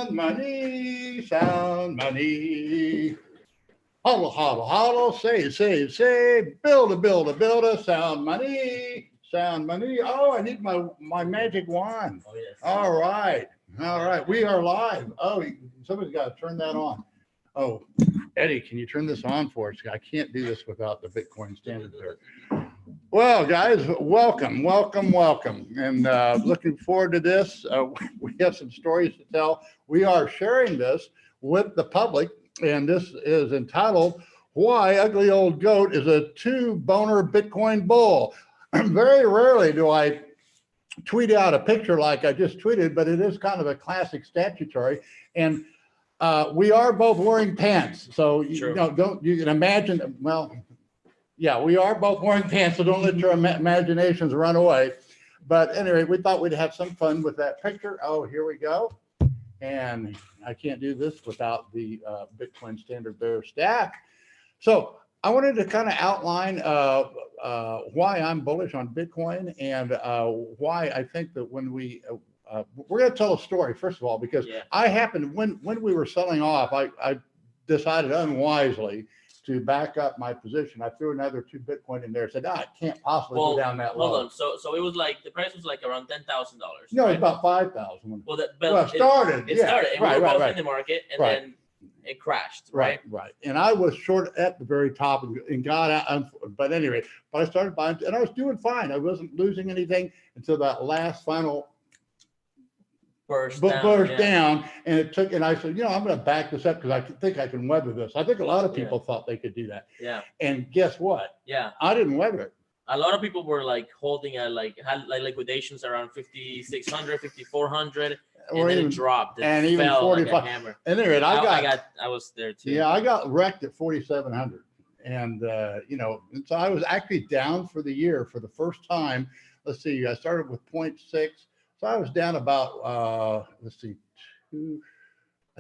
sound money. Hodl, hodl, hodl, save, save, save, build a, sound money, sound money. Oh, I need my magic wand. Oh, yes. All right. We are live. Oh, somebody's got to turn that on. Oh, Eddie, can you turn this on for us? I can't do this without the Bitcoin standard there. Well, guys, welcome. And looking forward to this. We have some stories to tell. We are sharing this with the public, and this is entitled, Why Ugly Old Goat is a Two-Boner Bitcoin Bull. Very rarely do I tweet out a picture like I just tweeted, but it is kind of a classic statutory. And we are both wearing pants. So, you can imagine, well, yeah, we are both wearing pants, so don't let your imaginations run away. But anyway, we thought we'd have some fun with that picture. Oh, here we go. And I can't do this without the Bitcoin Standard Bearer staff. So I wanted to kind of outline why I'm bullish on Bitcoin and why I think that when we're going to tell a story, first of all, because I happened, when we were selling off, I decided unwisely to back up my position. I threw another 2 Bitcoin in there. Said, it can't possibly go down that low. Hold on. So it was like the price was like around $10,000. No, right? It's about 5,000. Well, it started. It started. And we were both in the market, and then it crashed. Right. And I was short at the very top and got out. But anyway, I started buying, and I was doing fine. I wasn't losing anything until that last final burst down, and it took, and I said, I'm going to back this up because I think I can weather this. I think a lot of people thought they could do that. Yeah. And guess what? Yeah. I didn't weather it. A lot of people were like holding had liquidations around 5,600, 5,400, and then it dropped. And even 45. Like a hammer. And anyway, I was there too. Yeah, I got wrecked at 4,700, and and so I was actually down for the year for the first time. Let's see, I started with 0.6. So I was down about, I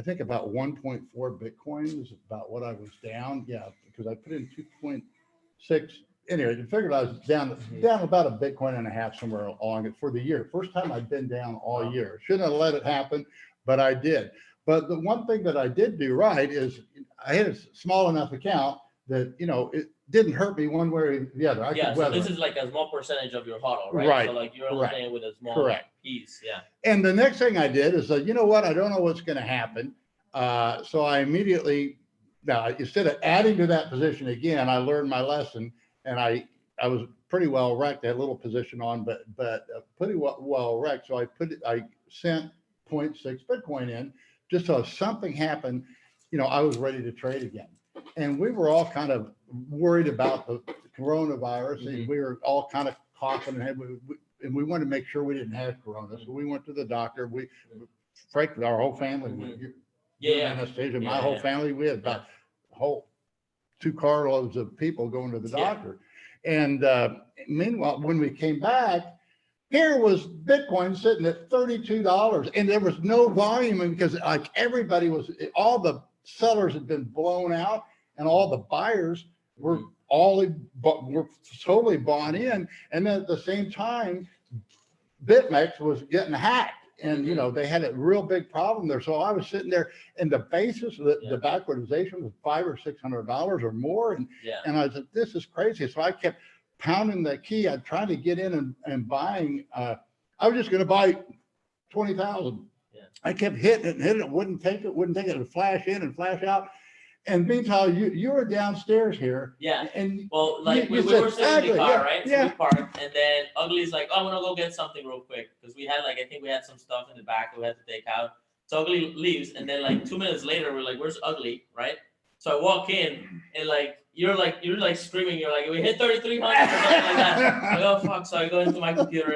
think about 1.4 Bitcoin is about what I was down. Yeah, because I put in 2.6. Anyway, I figured I was down about a Bitcoin and a half somewhere along it for the year. First time I'd been down all year. Shouldn't have let it happen, but I did. But the one thing that I did do right is I had a small enough account that, it didn't hurt me one way or the other. So this is like a small percentage of your hodl, right? Right. So like you're only playing with a small piece. Yeah. And the next thing I did is, you know what? I don't know what's going to happen. So I immediately, instead of adding to that position again, I learned my lesson, and I was pretty well wrecked. I had a little position on, but pretty well wrecked. So I sent 0.6 Bitcoin in just so if something happened, I was ready to trade again. And we were all kind of worried about the coronavirus, and we were all kind of coughing, and we wanted to make sure we didn't have corona. So we went to the doctor. Frankly, our whole family, Anastasia, my whole family, we had about a whole 2 carloads of people going to the doctor. And meanwhile, when we came back, here was Bitcoin sitting at $32, and there was no volume, because like everybody was, all the sellers had been blown out, and all the buyers were totally bought in. And then at the same time, BitMEX was getting hacked, and they had a real big problem there. So I was sitting there, and the basis of the backwardization was $500 or $600 or more, and I said, this is crazy. So I kept pounding the key. I tried to get in and buying. I was just going to buy 20,000. I kept hitting it, wouldn't take it, and flash in and flash out. And meanwhile, you were downstairs here. Yeah. And we were sitting in the car, right? So we parked, and then Ugly's like, I'm gonna go get something real quick, because we had I think we had some stuff in the back that we had to take out. So Ugly leaves, and then 2 minutes later, we're like, where's Ugly, right? So I walk in, and you're screaming, you're like, we hit 3,300 or something like that. I go, fuck. So I go into my computer,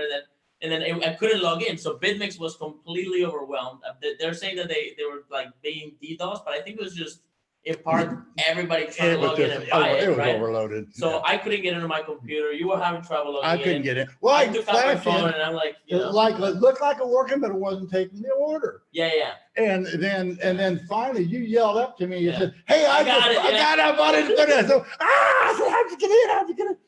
and then I couldn't log in. So BitMEX was completely overwhelmed. They're saying that they were being DDoS, but I think it was just in part everybody trying to log in and buy it. It was overloaded. So I couldn't get into my computer. You were having trouble logging in. I couldn't get in. Well, I took out my phone, and I'm like, it looked like it working, but it wasn't taking the order. Yeah. And then finally you yelled up to me. You said, "Hey, I got it. I bought it." So I said, "How'd you get it?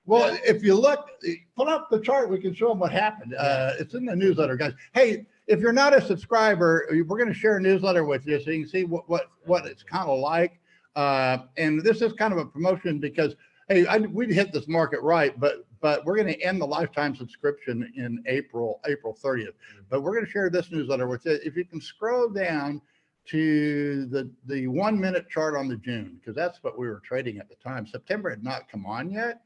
Well, if you look, pull up the chart, we can show them what happened. It's in the newsletter, guys. Hey, if you're not a subscriber, we're going to share a newsletter with you so you can see what it's kind of like. And this is kind of a promotion because, hey, we hit this market right, but we're going to end the lifetime subscription in April 30th. But we're going to share this newsletter with you. If you can scroll down to the 1 minute chart on the June, because that's what we were trading at the time. September had not come on yet.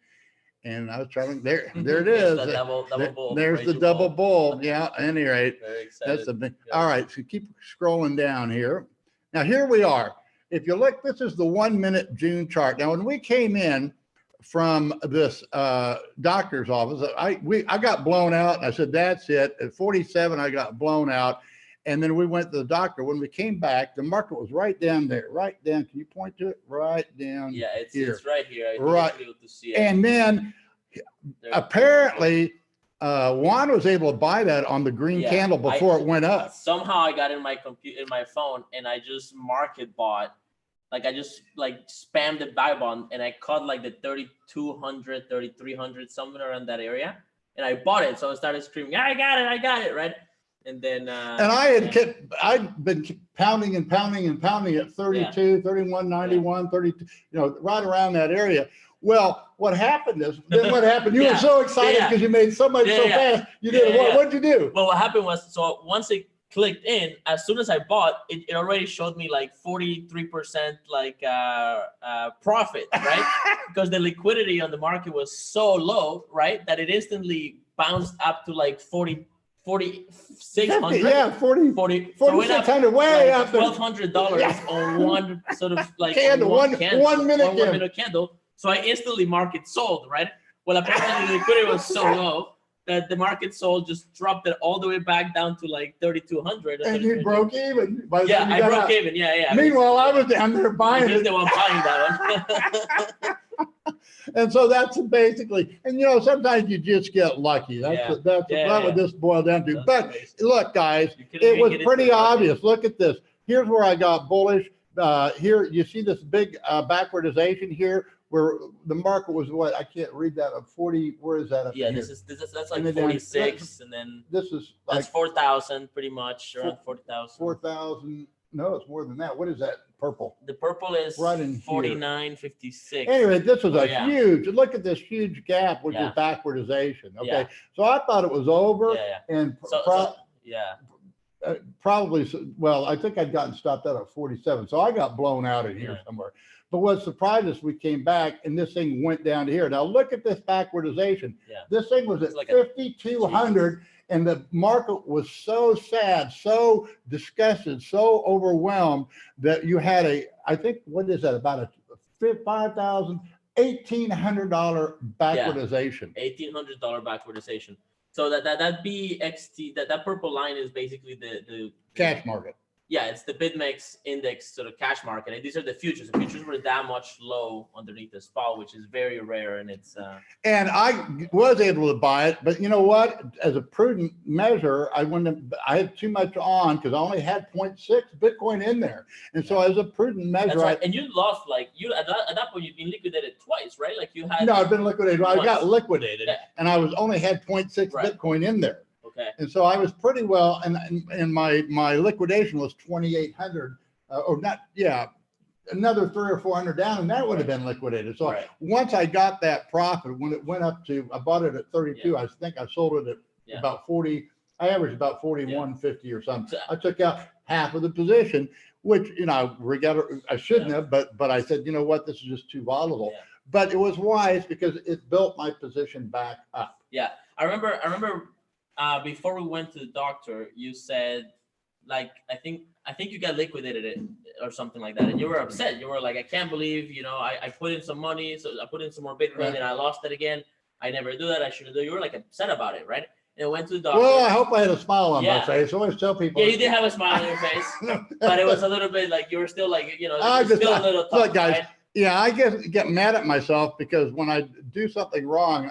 And I was trying, there it is. The double bull. There's the double bull. Yeah, at any rate, Very excited. that's the big. All right, so keep scrolling down here. Now here we are. If you look, this is the 1 minute June chart. Now, when we came in from this doctor's office, I got blown out, and I said, that's it. At 47, I got blown out. And then we went to the doctor. When we came back, the market was right down there, right down. Can you point to it? Right down. Yeah, it's here. it's right here. Right. Able to see it. And then apparently Juan was able to buy that on the green candle before it went up. Somehow I got in my computer, in my phone, and I just market bought. Like I just spammed the buy button, and I caught like the 3,200, 3,300, somewhere around that area, and I bought it. So I started screaming, I got it, right? And then and I'd been pounding and pounding and pounding at 32, 31.91, 32, right around that area. Well, what happened is, then what happened? You were so excited because you made so much so fast. You did it. What'd you do? Well, what happened was, so once it clicked in, as soon as I bought, it already showed me like 43% profit, right? Because the liquidity on the market was so low, right, that it instantly bounced up to like 4,600. Yeah, 4,600, way up there. $1,200 on one sort of like candle, one minute candle. So I instantly market sold, right? Well, apparently the liquidity was so low that the market sold just dropped it all the way back down to like 3,200. And you broke even. Yeah, I broke even. Yeah. Meanwhile, I was down there buying it. The one buying that one. And so that's basically, and sometimes you just get lucky. That's what this boiled down to. But look, guys, it was pretty obvious. Look at this. Here's where I got bullish. Here you see this big backwardization here, where the market was what, I can't read that, of 40. Where is that? Yeah, that's like 46, and then this is that's 4,000, pretty much around 40,000. 4,000. No, it's more than that. What is that? Purple. The purple is right in 49.56. Anyway, this was huge. Look at this huge gap, which is backwardization. Okay, so I thought it was over, and probably. Well, I think I'd gotten stopped out at 47, so I got blown out in here somewhere. But what surprised us, we came back and this thing went down to here. Now look at this backwardization. This thing was at 5,200. And the market was so sad, so disgusted, so overwhelmed that you had I think, what is that, about a $5,000, $1,800 backwardization. $1,800 backwardization. So that BXT, that purple line is basically the cash market. Yeah, it's the BitMEX index sort of cash market. And these are the futures. The futures were that much low underneath the spot, which is very rare. And it's and I was able to buy it, but you know what? As a prudent measure, I had too much on because I only had 0.6 Bitcoin in there. And so as a prudent measure, that's right. And you lost at that point you've been liquidated twice, right? Like you had I've been liquidated. I got liquidated and I only had 0.6 Bitcoin in there. Okay. And so I was pretty well, and my liquidation was 2,800, or not, another 300 or 400 down, and that would have been liquidated. So once I got that profit, when it went up to, I bought it at 32. I think I sold it at about 40. I averaged about 41.50 or something. I took out half of the position, which I shouldn't have, but I said, you know what, this is just too volatile. But it was wise because it built my position back up. Yeah, I remember. Before we went to the doctor, you said, like, I think you got liquidated or something like that, and you were upset. You were like, I can't believe, I put in some money, so I put in some more Bitcoin, and I lost it again. I never do that. I shouldn't do. You were like upset about it, right? And I went to the doctor. Well, I hope I had a smile on my face. I always tell people. Yeah, you did have a smile on your face, but it was a little bit like you were still like, still a little tough, look, guys. Right? Yeah, I get mad at myself because when I do something wrong,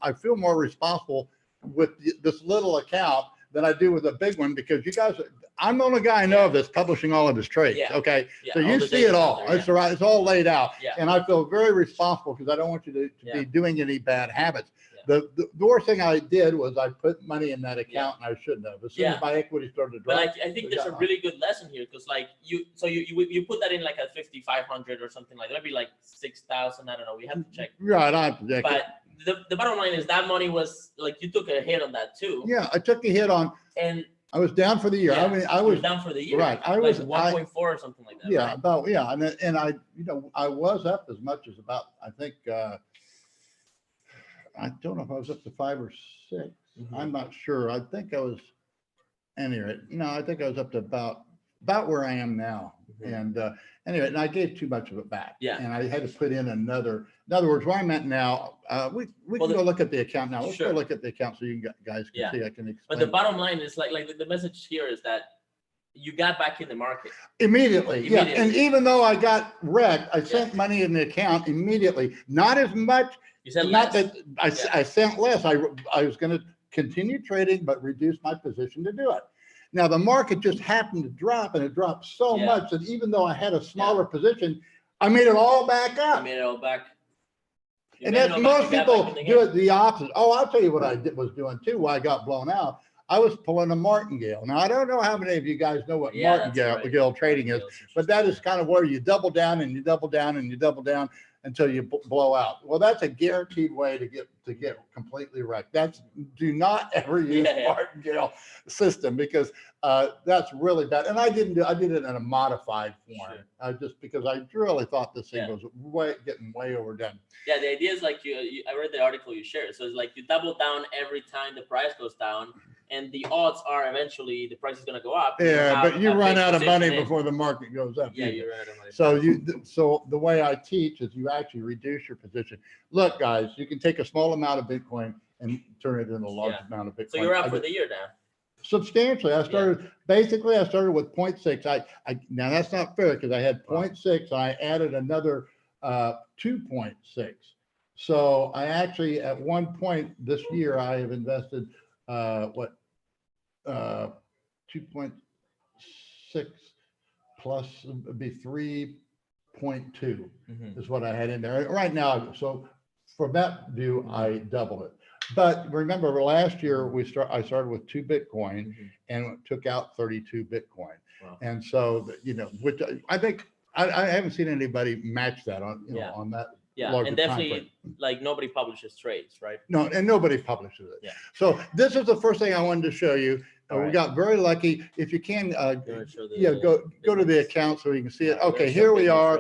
I feel more responsible with this little account than I do with a big one, because you guys, I'm the only guy I know of that's publishing all of his trades. Yeah. Okay. Yeah, So all you the see it data's out all. there, It's all right. It's all laid out. Yeah. And I feel very responsible because I don't want you to be doing any bad habits. Yeah. The worst thing I did was I put money in that account and I shouldn't have. As soon as my equity started to drop. But like, I think there's a really good lesson here, because like you put that in like at 5,500 or something like that, maybe like 6,000. I don't know. We have to check. Right. I have to check. But the bottom line is that money was like, you took a hit on that too. Yeah, I took a hit on, and I was down for the year. Yeah, I mean, I was down for the year. right. I like was 1.4 or something like that. Yeah, right? about and I I was up as much as about, I think I don't know if I was up to 5 or 6. I'm not sure. I think I was anyway. No, I think I was up to about where I am now. And anyway, and I gave too much of it back. Yeah. And I had to put in another. In other words, where I'm at now, we can go look at the account now. Let's go look at the account so you guys can see. I can explain. But the bottom line is like the message here is that you got back in the market immediately. Yeah. And even though I got wrecked, I sent money in the account immediately. Not as much. You said not less. that I sent less. I was going to continue trading, but reduce my position to do it. Now the market just happened to drop, and it dropped so much that even though I had a smaller position, I made it all back up. You made it all back. And that's most people do it the opposite. Oh, I'll tell you what I was doing too. Why I got blown out. I was pulling a martingale. Now I don't know how many of you guys know what martingale trading is, but that is kind of where you double down and you double down and you double down until you blow out. Well, that's a guaranteed way to get completely wrecked. Do not ever use martingale system, because that's really bad. And I did it in a modified form, just because I really thought this thing was getting way overdone. Yeah, the idea is like I read the article you shared. So it's like you double down every time the price goes down, and the odds are eventually the price is going to go up. Yeah, but you run out of money before the market goes up. Yeah, you run out of money. So the way I teach is you actually reduce your position. Look, guys, you can take a small amount of Bitcoin and turn it into a large amount of Bitcoin. So you're up for the year now. Substantially. I started basically I started with 0.6. I now that's not fair, because I had 0.6 and I added another 2.6. So I actually at one point this year I have invested 2.6 plus would be 3.2 is what I had in there right now. So from that view, I doubled it. But remember, last year I started with 2 Bitcoin and took out 32 Bitcoin. Wow. And so which I think I haven't seen anybody match that on on that. Yeah, and definitely like nobody publishes trades, right? No, and nobody publishes it. Yeah. So this is the first thing I wanted to show you. We got very lucky. If you can, go to the account so you can see it. Okay, here we are.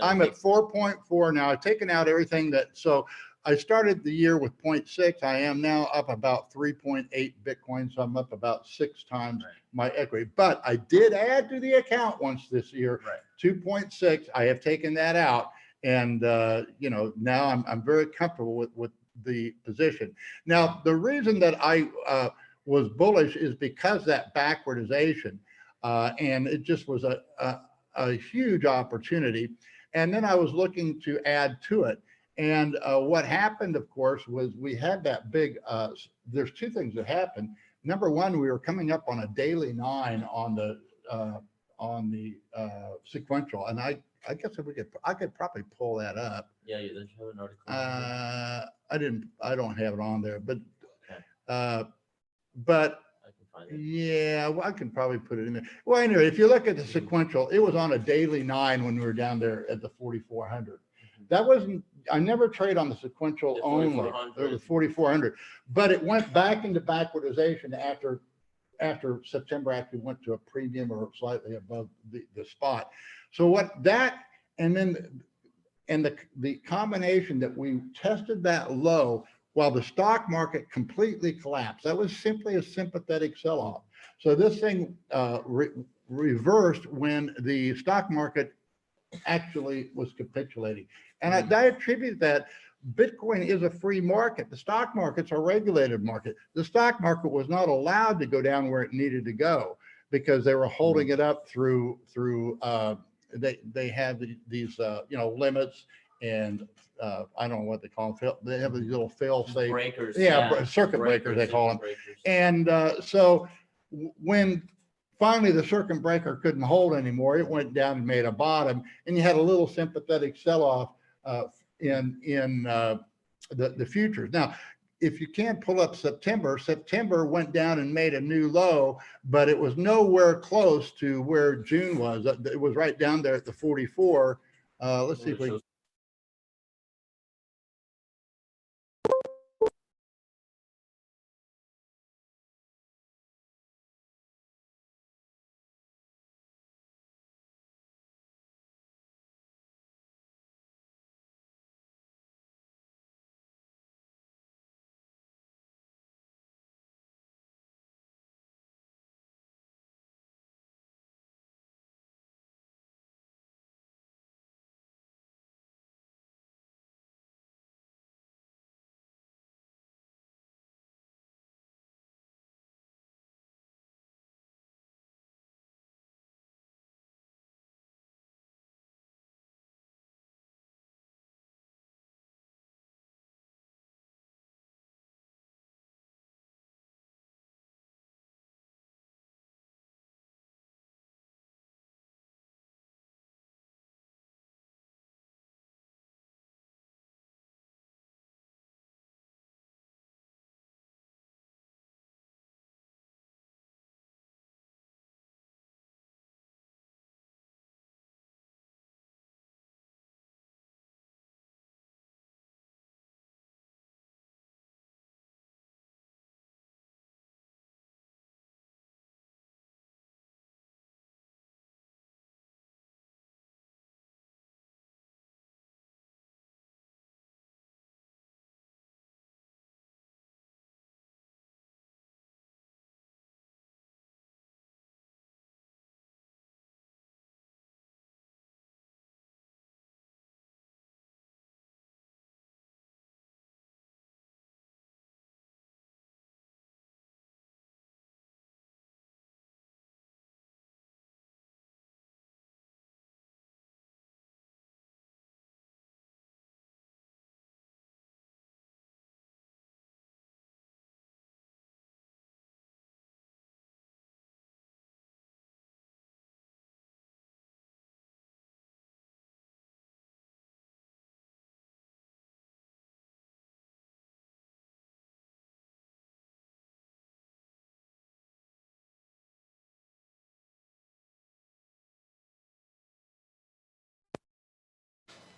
I'm at 4.4 now. I've taken out everything so I started the year with 0.6. I am now up about 3.8 Bitcoin. So I'm up about 6 times my equity. But I did add to the account once this year, 2.6. I have taken that out. And, now I'm very comfortable with the position. Now, the reason that I was bullish is because that backwardization, and it just was a huge opportunity. And then I was looking to add to it. And what happened, of course, was we had that big, there's 2 things that happened. Number one, we were coming up on a daily 9 on the sequential. And I guess if I could probably pull that up. Yeah, you have an article. I don't have it on there, but I can find it. Yeah, well, I can probably put it in there. Well, anyway, if you look at the sequential, it was on a daily 9 when we were down there at the 4,400. That wasn't. I never trade on the sequential only. It was 4,400, but it went back into backwardization after September actually went to a premium or slightly above the spot. So the combination that we tested that low while the stock market completely collapsed. That was simply a sympathetic sell-off. So this thing reversed when the stock market actually was capitulating. And I attribute that Bitcoin is a free market. The stock market's a regulated market. The stock market was not allowed to go down where it needed to go because they were holding it up through they have these limits and I don't know what they call them. They have these little fail-safe breakers. circuit breakers they call them. breakers. And so when finally the circuit breaker couldn't hold anymore, it went down and made a bottom, and you had a little sympathetic sell-off in the futures. Now, if you can't pull up September went down and made a new low, but it was nowhere close to where June was. It was right down there at the 44. Let's see if we.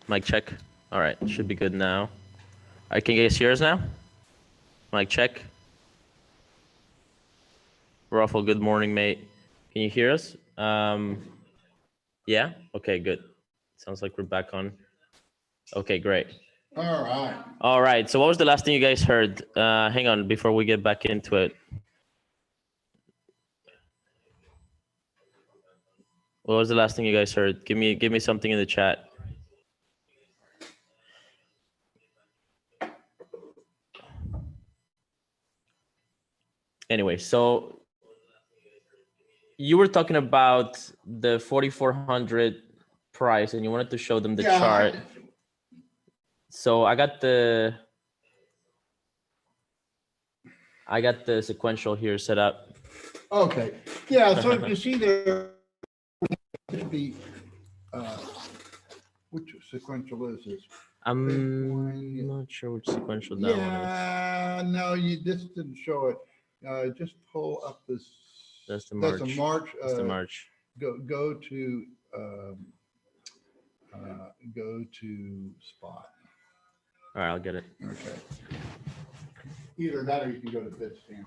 Mic check. All right, should be good now. All right, can you guys hear us now? Mic check. Ruffle, good morning, mate. Can you hear us? Yeah? Okay, good. Sounds like we're back on. Okay, great. All right. All right, so what was the last thing you guys heard? Hang on, before we get back into it. What was the last thing you guys heard? Give me something in the chat. Anyway, so you were talking about the 4,400 price and you wanted to show them the chart. So I got the sequential here set up. Okay. Yeah. So you see there, which sequential is this? I'm not sure which sequential that one is. Yeah, no, this didn't show it. Just pull up this. That's the March. That's a March. That's the March. Go to spot. All right, I'll get it. Okay. Either that or you can go to Bitstamp.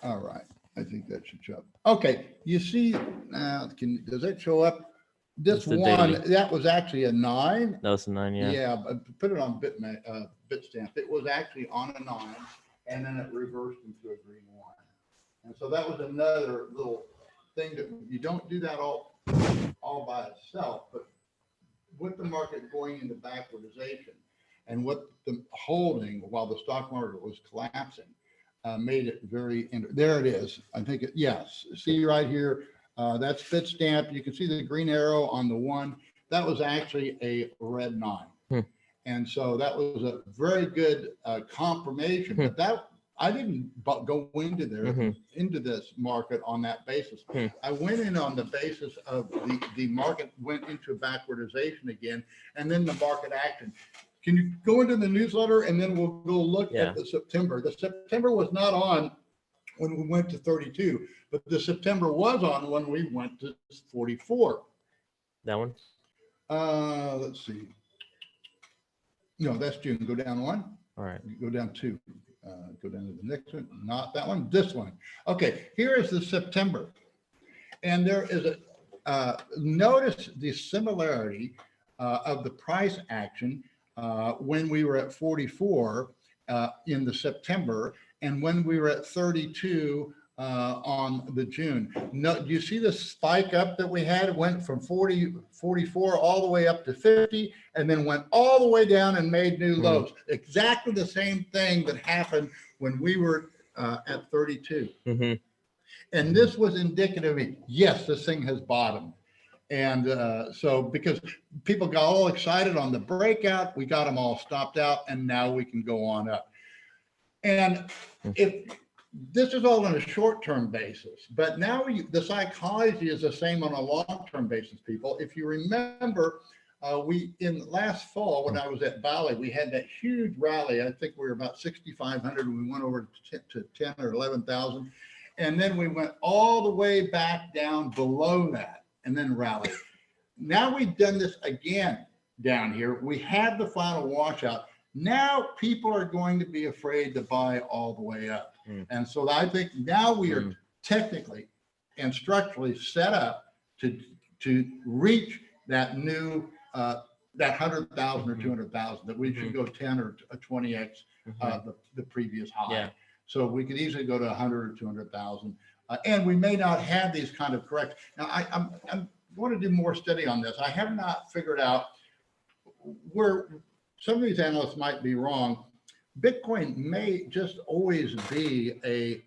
All right. I think that should show up. Okay. You see now, does that show up? This one, daily. that was actually a 9. That was a 9, yeah. Yeah, but put it on Bitstamp. It was actually on a 9, and then it reversed into a green 1. And so that was another little thing that you don't do that all by itself, but with the market going into backwardization and what the holding while the stock market was collapsing made it very, there it is. I think yes. See right here, that's Bitstamp. You can see the green arrow on the 1. that was actually a red 9. Hmm. And so that was a very good confirmation. But that I didn't go into there into this market on that basis. I went in on the basis of the market went into backwardization again, and then the market action. Can you go into the newsletter and then we'll go look at the September? The September was not on when we went to 32, but the September was on when we went to 44. That one? Let's see. No, that's June. Go down one. All right. Go down 2. Go down to the next one. Not that one. This one. Okay. Here is the September, and there is a notice the similarity of the price action when we were at 44 in the September, and when we were at 32 on the June. No, you see the spike up that we had? It went from 44 all the way up to 50, and then went all the way down and made new lows. Exactly the same thing that happened when we were at 32. And this was indicative of, yes, this thing has bottomed. And so because people got all excited on the breakout, we got them all stopped out, and now we can go on up. And if this is all on a short-term basis, but now the psychology is the same on a long-term basis, people. If you remember, in last fall, when I was at Bali, we had that huge rally. I think we were about 6,500. We went over to 10 or 11,000. And then we went all the way back down below that and then rallied. Now we've done this again down here. We had the final washout. Now people are going to be afraid to buy all the way up. And so I think now we are technically and structurally set up to reach that new, that 100,000 or 200,000, that we should go 10 or 20x the previous high. Yeah. So we could easily go to 100 or 200,000. And we may not have these kind of correct. Now I'm going to do more study on this. I have not figured out where some of these analysts might be wrong. Bitcoin may just always be a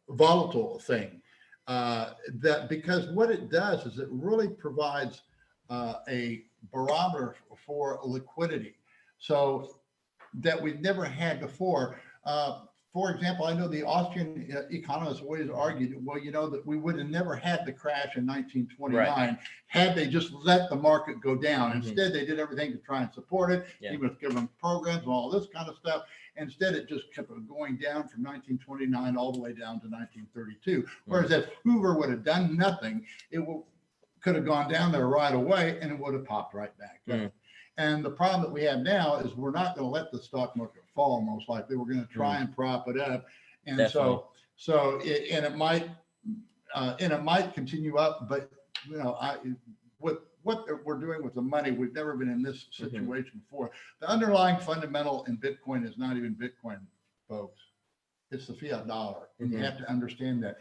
volatile thing. That because what it does is it really provides a barometer for liquidity, so that we've never had before. For example, I know the Austrian economists always argued, well, you know, that we would have never had the crash in 1929 had they just let the market go down. Instead, they did everything to try and support it, even with government programs and all this kind of stuff. Instead, it just kept going down from 1929 all the way down to 1932. Whereas if Hoover would have done nothing, it could have gone down there right away and it would have popped right back up. And the problem that we have now is we're not going to let the stock market fall, most likely. We're going to try and prop it up. And it might continue up, but you know, with what we're doing with the money, we've never been in this situation before. The underlying fundamental in Bitcoin is not even Bitcoin, folks. It's the fiat dollar. And you have to understand that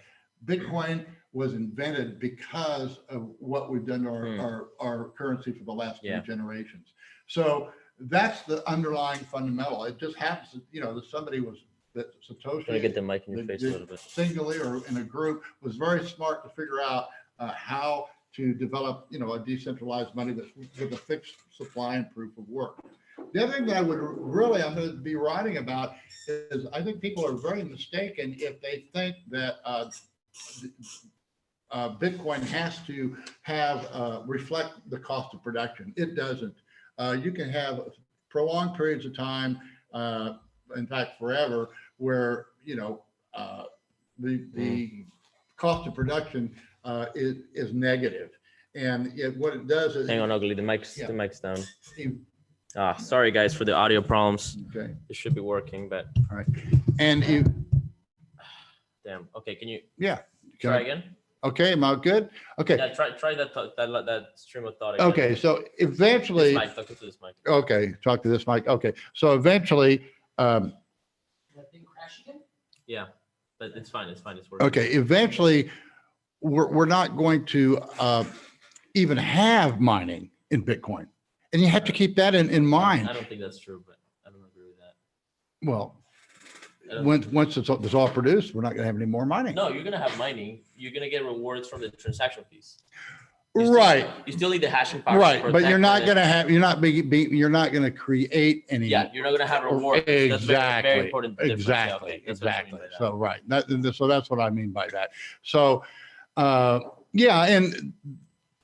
Bitcoin was invented because of what we've done to our currency for the last 2 generations. So that's the underlying fundamental. It just happens that, you know, that somebody was, that Satoshi, Try to get the mic in your face a little bit. Singly or in a group, was very smart to figure out how to develop, you know, a decentralized money that's with a fixed supply and proof of work. The other thing that I'm going to be writing about is I think people are very mistaken if they think that Bitcoin has to have reflect the cost of production. It doesn't. You can have prolonged periods of time, in fact, forever, where, you know, the cost of production is negative. And what it does is— Hang on, Ugly. The mic's down. Sorry, guys, for the audio problems. Okay. It should be working, but. All right. And you— Damn. Okay, can you try again? Okay, am I good? Okay. Yeah, try that stream of thought again. Okay, so eventually— This mic, talk to this mic. Okay, talk to this mic. Okay, so eventually— That thing crash again? Yeah, but it's fine. It's working. okay, eventually we're not going to even have mining in Bitcoin. And you have to keep that in mind. I don't think that's true, but I don't agree with that. Well, once it's all produced, we're not going to have any more mining. No, you're going to have mining. You're going to get rewards from the transaction fees. Right. You still need the hashing power. Right, to but you're protect not it. going to have, you're not going to create any. Yeah, you're not gonna have a reward. That's Exactly. very important difference. Yeah, Exactly. okay, that's what you mean Exactly. by that. So, right. So that's what I mean by that. So, yeah. And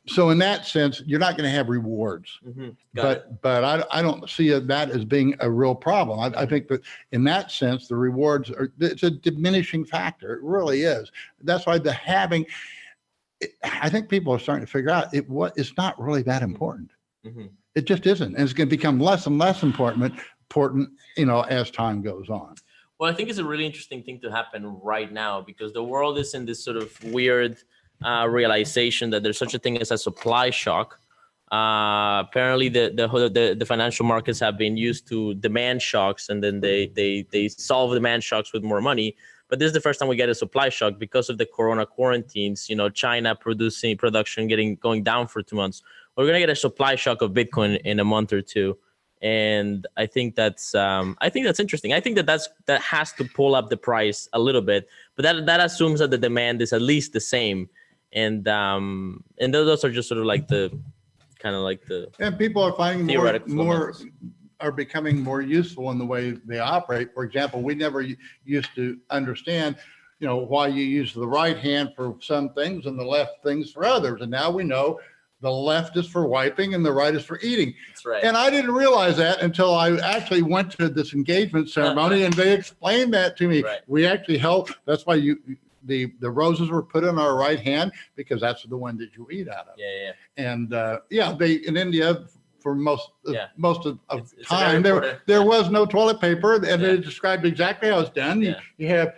so in that sense, you're not going to have rewards, but I don't see that as being a real problem. I think that in that sense, the rewards it's a diminishing factor. It really is. That's why I think people are starting to figure out it's not really that important. It just isn't. And it's going to become less and less important, as time goes on. Well, I think it's a really interesting thing to happen right now because the world is in this sort of weird realization that there's such a thing as a supply shock. Apparently, the financial markets have been used to demand shocks, and then they solve demand shocks with more money. But this is the first time we get a supply shock because of the corona quarantines. China production going down for 2 months. We're gonna get a supply shock of Bitcoin in a month or two, and I think that's interesting. I think that has to pull up the price a little bit, but that assumes that the demand is at least the same, and those are just sort of like the kind of like the and people are finding more are becoming more useful in the way they operate. For example, we never used to understand, why you use the right hand for some things and the left things for others. And now we know the left is for wiping and the right is for eating. That's right. And I didn't realize that until I actually went to this engagement ceremony and they explained that to me. Right. We actually helped. That's why the roses were put in our right hand because that's the one that you eat out of. Yeah. And they in India for most of It's time there was no toilet paper, and they described exactly how it's done. You have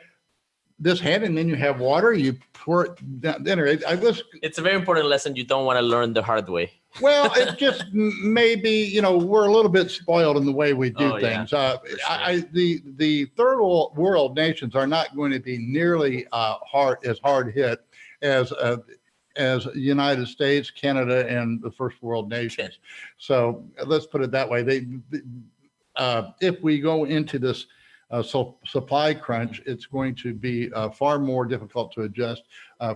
this hand, and then you have water. You pour it down. It's a very important lesson you don't want to learn the hard way. Well, it just maybe we're a little bit spoiled in the way we do things. Sure. The third world nations are not going to be nearly hard hit as the United States, Canada, and the first world nations. So let's put it that way. If we go into this supply crunch, it's going to be far more difficult to adjust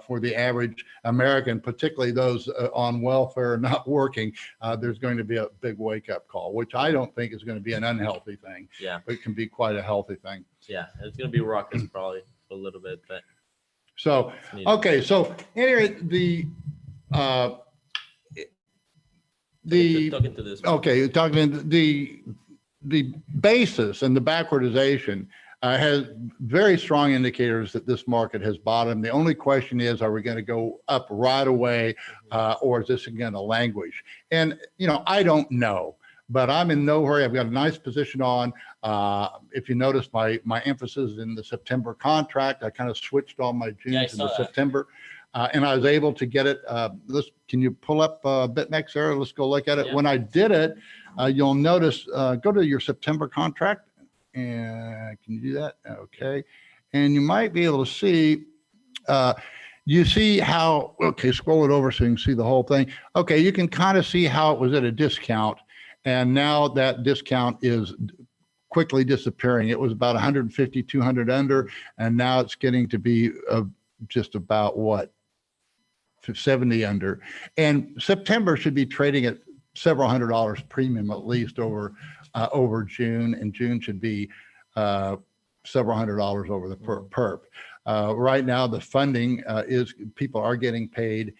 for the average American, particularly those on welfare not working. There's going to be a big wake-up call, which I don't think is going to be an unhealthy thing. Yeah. But it can be quite a healthy thing. Yeah, it's going to be raucous probably for a little bit, but. So, okay. So anyway, the basis and the backwardization has very strong indicators that this market has bottomed. The only question is, are we going to go up right away, or is this going to languish? And I don't know. But I'm in no hurry. I've got a nice position on. If you notice, my emphasis in the September contract, I kind of switched all my Junes into September, and I was able to get it. Can you pull up BitMEX there? Let's go look at it. Yeah. When I did it, you'll notice. Go to your September contract, and can you do that? Okay, and you might be able to see. You see how? Okay, scroll it over so you can see the whole thing. Okay, you can kind of see how it was at a discount. And now that discount is quickly disappearing. It was about 150, 200 under, and now it's getting to be just about 70 under. And September should be trading at several $100 premium at least over June, and June should be several $100 over the perp. Right now, the funding is people are getting paid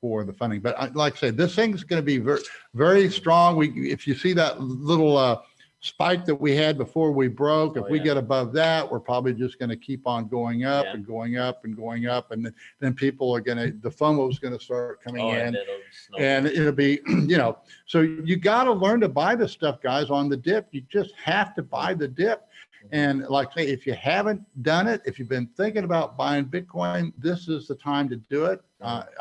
for the funding. But like I said, this thing's going to be very, very strong. If you see that little spike that we had before we broke, if we get above that, we're probably just going to keep on going up and going up and going up. And then people are the FOMO is going to start coming in, and it'll be, so you got to learn to buy this stuff, guys, on the dip. You just have to buy the dip. And like I say, if you haven't done it, if you've been thinking about buying Bitcoin, this is the time to do it. I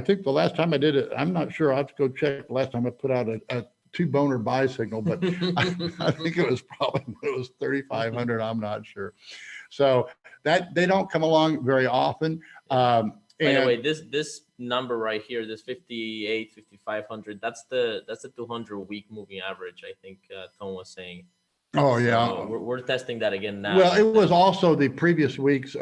think the last time I did it, I'm not sure. I'll have to go check the last time I put out a 2-boner buy signal, but I think it was probably when it was 3,500. I'm not sure. So that they don't come along very often. By the way, this number right here, this 5,500, that's the 200-week moving average. I think Tom was saying. Oh yeah, so we're testing that again now. Well, it was also the previous weeks.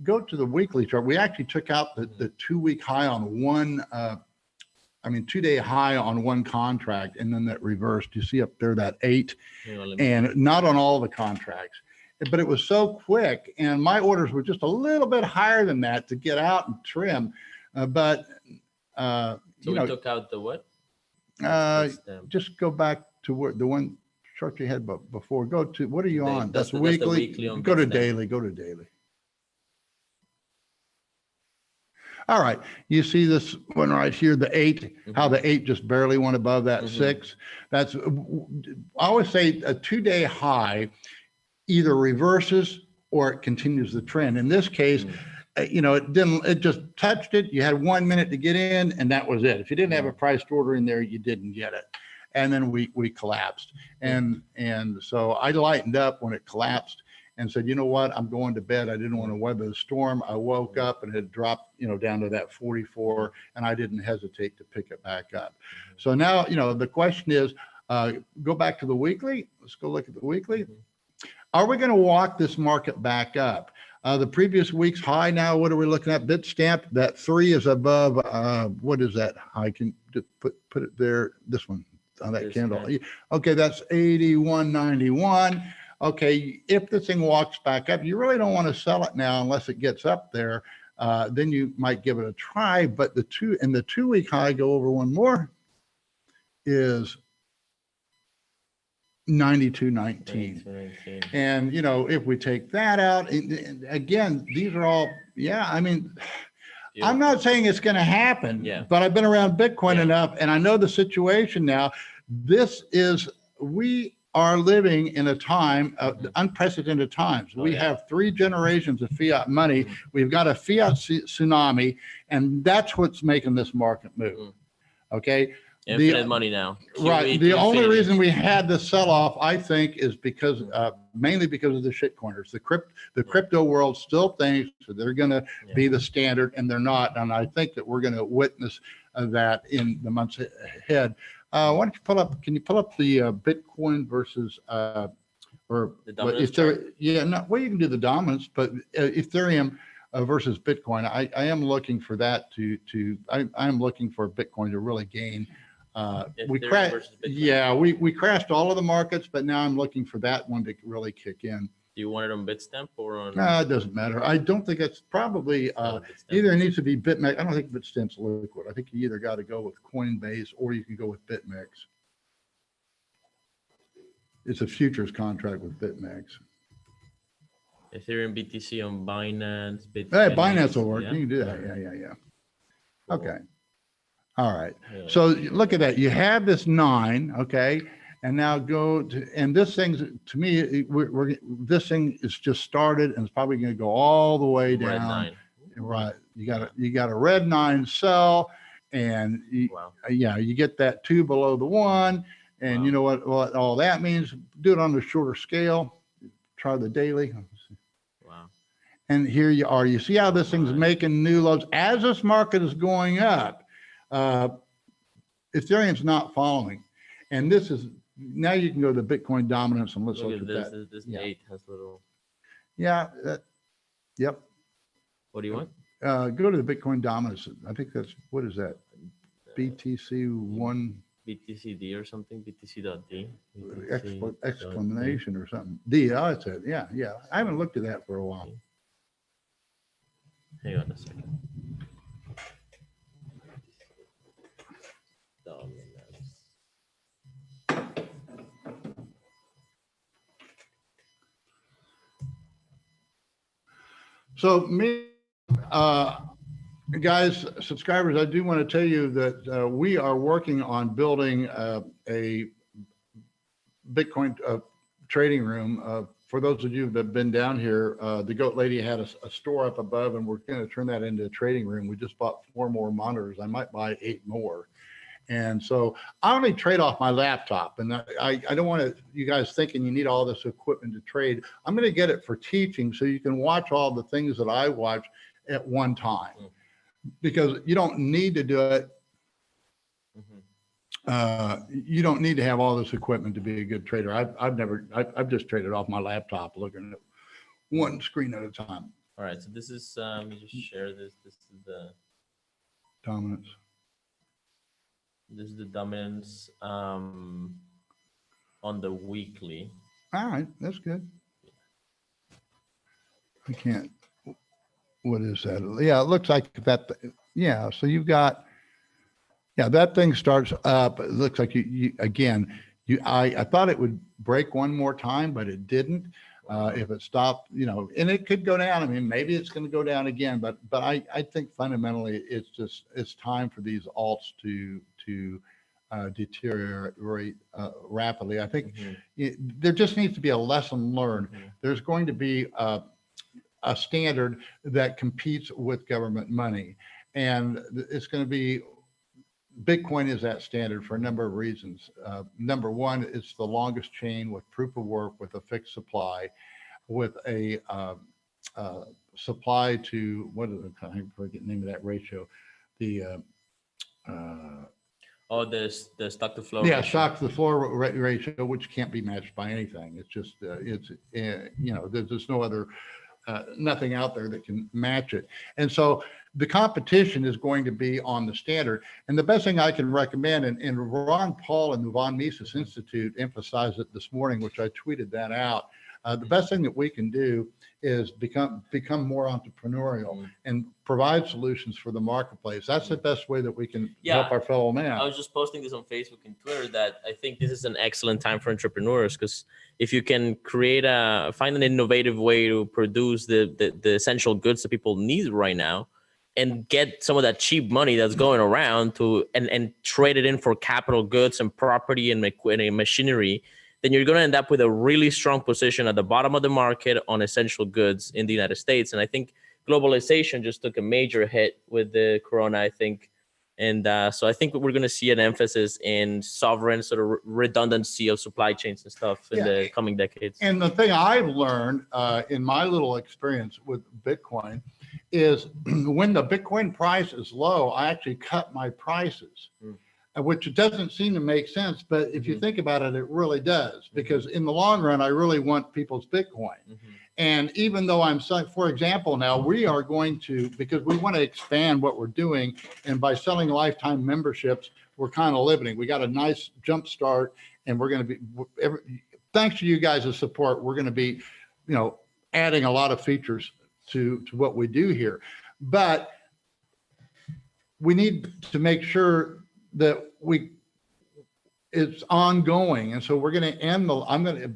go to the weekly chart, we actually took out the 2-week high on one, 2-day high on one contract, and then that reversed. You see up there that 8, and not on all the contracts, but it was so quick, and my orders were just a little bit higher than that to get out and trim. So we took out the what? Just go back to where the one chart you had before. Go to, what are you on? That's the weekly on Go to Bitstamp. daily. Go to daily. All right. You see this one right here, the 8, how the 8 just barely went above that 6. That's, I always say a 2-day high either reverses or it continues the trend. In this case, it just touched it. You had 1 minute to get in, and that was it. If you didn't have a priced order in there, you didn't get it. And then we collapsed. And so I lightened up when it collapsed and said, you know what, I'm going to bed. I didn't want to weather the storm. I woke up and it had dropped, down to that 44, and I didn't hesitate to pick it back up. So now, the question is, go back to the weekly. Let's go look at the weekly. Are we going to walk this market back up? The previous week's high now, what are we looking at? Bitstamp, that 3 is above, what is that? I can just put it there, this one, on that candle. Okay, that's 81.91. Okay, if this thing walks back up, you really don't want to sell it now unless it gets up there. Then you might give it a try, but the 2-week high, go over one more, is 92.19. And if we take that out, again, these are all, I'm not saying it's going to happen, but I've been around Bitcoin enough, and I know the situation now. We are living in a time of unprecedented times. We have 3 generations of fiat money. We've got a fiat tsunami, and that's what's making this market move. Okay. Infinite money now. Right. The only reason we had the sell-off, I think, is because mainly because of the shitcoiners. The crypto world still thinks that they're going to be the standard, and they're not. And I think that we're going to witness that in the months ahead. Why don't you can you pull up the Bitcoin versus or the dominance well, you can do the dominance, but Ethereum versus Bitcoin. I am looking for that I'm looking for Bitcoin to really gain. We crashed. Yeah, we crashed all of the markets, but now I'm looking for that one to really kick in. Do you want it on Bitstamp or on? No, it doesn't matter. I don't think it's probably either. It needs to be BitMEX. I don't think Bitstamp's liquid. I think you either got to go with Coinbase or you can go with BitMEX. It's a futures contract with BitMEX. Ethereum BTC on Binance. Hey, Binance will work. You can do that. Yeah. Cool. Okay. All right. So look at that. You have this 9. Okay. And now go to, and this thing's, to me, this thing is just started and it's probably going to go all the way down. Red 9. Right. You got a red 9 sell, and you get that 2 below the 1. And you know what all that means? Do it on the shorter scale. Try the daily. Wow. And here you are. You see how this thing's making new lows as this market is going up. Ethereum's not following. And this is, now you can go to the Bitcoin dominance, and let's look at this. that. This 8 has little. Yeah. Yep. What do you want? Go to the Bitcoin dominance. I think that's, what is that? BTC1. BTCD or something. BTC.D. Exclamation or something. D. Oh, that's it. Yeah. I haven't looked at that for a while. Hang on a second. So guys, subscribers, I do want to tell you that we are working on building a Bitcoin trading room. For those of you that have been down here, the Goat Lady had a store up above, and we're going to turn that into a trading room. We just bought 4 more monitors. I might buy 8 more. And so I only trade off my laptop, and I don't want you guys thinking you need all this equipment to trade. I'm going to get it for teaching, so you can watch all the things that I watch at one time, because you don't need to do it. You don't need to have all this equipment to be a good trader. I've just traded off my laptop looking at one screen at a time. All right, so this is let me just share this. This is the Dominance. dominance on the weekly. All right, that's good. I can't. What is that? Yeah, it looks like that. Yeah, so you've got. Yeah, that thing starts up. It looks like you again. I thought it would break one more time, but it didn't. If it stopped, and it could go down. I mean, maybe it's going to go down again, but I think fundamentally it's time for these alts to deteriorate rapidly. I think there just needs to be a lesson learned. There's going to be a standard that competes with government money, and it's going to be. Bitcoin is that standard for a number of reasons. Number one, it's the longest chain with proof of work, with a fixed supply, with a supply to what is it? I forget the name of that ratio. The the stock to flow. Yeah, ratio. stock to the floor ratio, which can't be matched by anything. It's just there's no other. Nothing out there that can match it. And so the competition is going to be on the standard. And the best thing I can recommend, and Ron Paul and the Von Mises Institute emphasized it this morning, which I tweeted that out. The best thing that we can do is become more entrepreneurial and provide solutions for the marketplace. That's the best way that we can help our fellow man. I was just posting this on Facebook and Twitter that I think this is an excellent time for entrepreneurs, because if you can find an innovative way to produce the essential goods that people need right now, and get some of that cheap money that's going around and trade it in for capital goods and property and machinery, then you're going to end up with a really strong position at the bottom of the market on essential goods in the United States. And I think globalization just took a major hit with the corona, I think. And so I think we're going to see an emphasis in sovereign sort of redundancy of supply chains and stuff in the coming decades. And the thing I've learned in my little experience with Bitcoin is when the Bitcoin price is low, I actually cut my prices. Which doesn't seem to make sense, but if you think about it, it really does, because in the long run, I really want people's Bitcoin. And even though I'm selling, for example, now we are going to, because we want to expand what we're doing, and by selling lifetime memberships, we're kind of limiting. We got a nice jump start, and we're going to be, thanks to you guys' support, we're going to be, adding a lot of features to what we do here. But we need to make sure that it's ongoing. And so we're going to end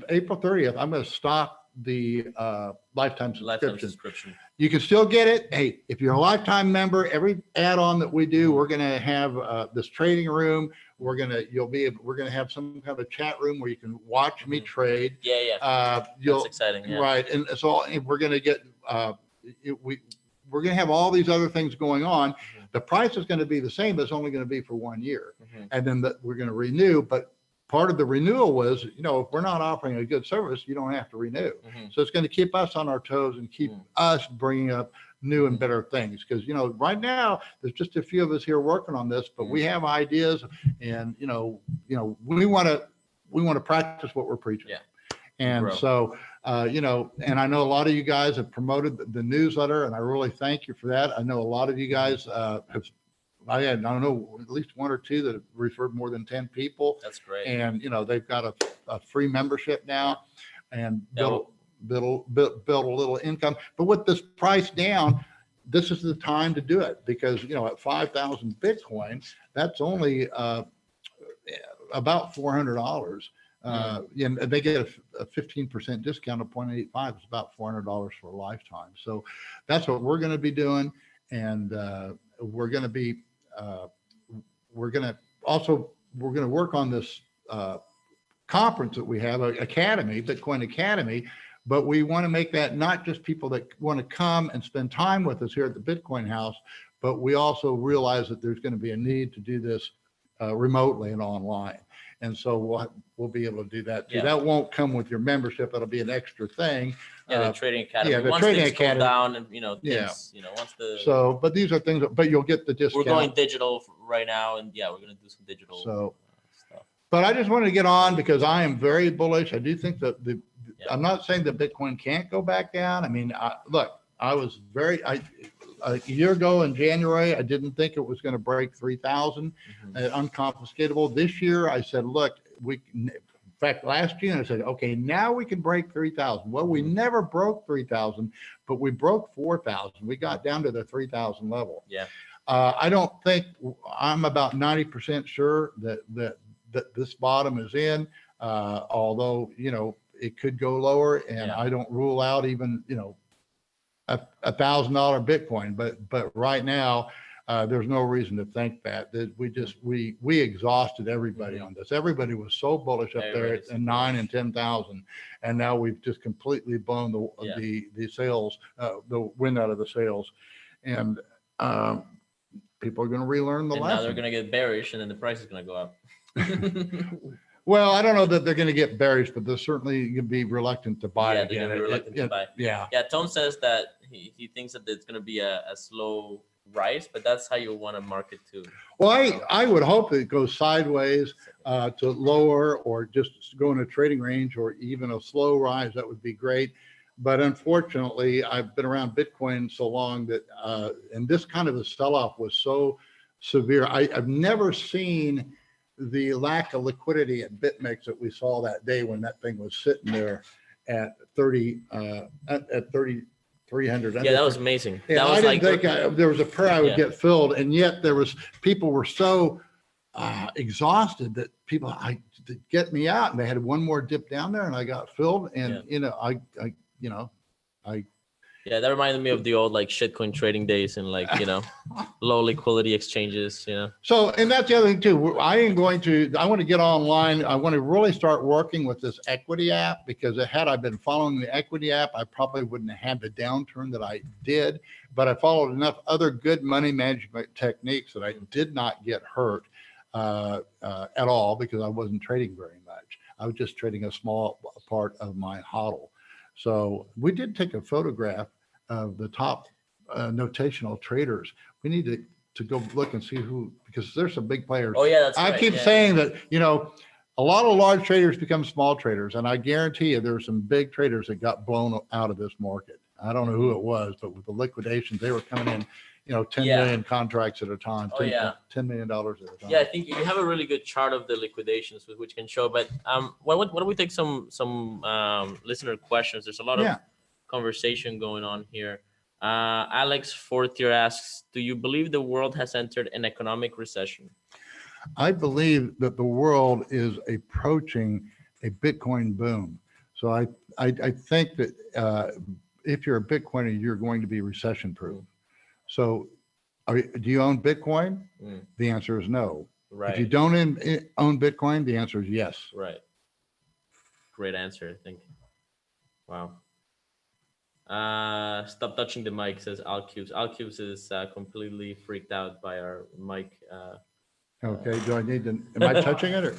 April 30th, I'm going to stop the lifetime subscription. You can still get it. Hey, if you're a lifetime member, every add-on that we do, we're going to have this trading room. We're going to have some kind of a chat room where you can watch me trade. That's exciting. Yeah. Right. And so we're going to get, we're going to have all these other things going on. The price is going to be the same, but it's only going to be for 1 year. And then we're going to renew. But part of the renewal was, if we're not offering a good service, you don't have to renew. So it's going to keep us on our toes and keep us bringing up new and better things. Because, right now, there's just a few of us here working on this, but we have ideas, and, we want to practice what we're preaching. And so, and I know a lot of you guys have promoted the newsletter, and I really thank you for that. I know a lot of you guys I don't know, at least one or two that have referred more than 10 people. That's great. And, they've got a free membership now and build a little income. But with this price down, this is the time to do it, because, at 5,000 Bitcoin, that's only about $400. And they get a 15% discount of 0.85. It's about $400 for a lifetime. So that's what we're going to be doing. And we're going to work on this conference that we have, Bitcoin Academy. But we want to make that not just people that want to come and spend time with us here at the Bitcoin House, but we also realize that there's going to be a need to do this remotely and online. And so we'll be able to do that too. That won't come with your membership. It'll be an extra thing. The Trading Academy. The once Trading things Academy. Go down and, things, once the. So, but these are things, but you'll get the discount. We're going digital right now, and we're going to do some digital stuff. But I just wanted to get on because I am very bullish. I do think that I'm not saying that Bitcoin can't go back down. I mean, look, I was a year ago in January, I didn't think it was going to break 3,000 unconfiscatable. This year, I said, look, in fact, last June, I said, okay, now we can break 3,000. Well, we never broke 3,000, but we broke 4,000. We got down to the 3,000 level. Yeah. I don't think, I'm about 90% sure that this bottom is in, although, it could go lower, and I don't rule out even, $1,000 Bitcoin, but right now, there's no reason to think that we exhausted everybody on this. Everybody was so bullish up there at 9 and 10,000, and now we've just completely blown the sales, the wind out of the sails, and people are going to relearn the lesson. Now they're going to get bearish, and then the price is going to go up. Well, I don't know that they're going to get bearish, but they're certainly going to be reluctant to buy. Yeah, they're going to be reluctant to buy. Yeah. Yeah, Tone says that he thinks that it's going to be a slow rise, but that's how you want to market too. Well, I would hope that it goes sideways to lower, or just go in a trading range, or even a slow rise. That would be great. But unfortunately, I've been around Bitcoin so long that, and this kind of a sell-off was so severe. I've never seen the lack of liquidity at BitMEX that we saw that day when that thing was sitting there at 3,300. Yeah, that was amazing. And that was I didn't think there was a prayer I would get filled, and yet people were so exhausted that people to get me out, and they had one more dip down there, and I got filled, and yeah, that reminded me of the old like shitcoin trading days and low liquidity exchanges, So, and that's the other thing too. I want to get online. I want to really start working with this equity app, because had I been following the equity app, I probably wouldn't have had the downturn that I did, but I followed enough other good money management techniques that I did not get hurt at all, because I wasn't trading very much. I was just trading a small part of my hodl. So we did take a photograph of the top notational traders. We need to go look and see who, because there's some big players. Oh yeah, that's I right. keep saying that, a lot of large traders become small traders, and I guarantee you there are some big traders that got blown out of this market. I don't know who it was, but with the liquidations, they were coming in, 10 million contracts at a time, $10 million at a time. Yeah, I think you have a really good chart of the liquidations which can show. But why don't we take some listener questions? There's a lot of conversation going on here. Alex Fortier asks, do you believe the world has entered an economic recession? I believe that the world is approaching a Bitcoin boom. So I think that if you're a Bitcoiner, you're going to be recession proof. So do you own Bitcoin? The answer is no. Right. If you don't own Bitcoin, the answer is yes. Right. Great answer, I think. Wow. Stop touching the mic, says Alcubes. Alcubes is completely freaked out by our mic. Okay, do I need to, am I touching it or?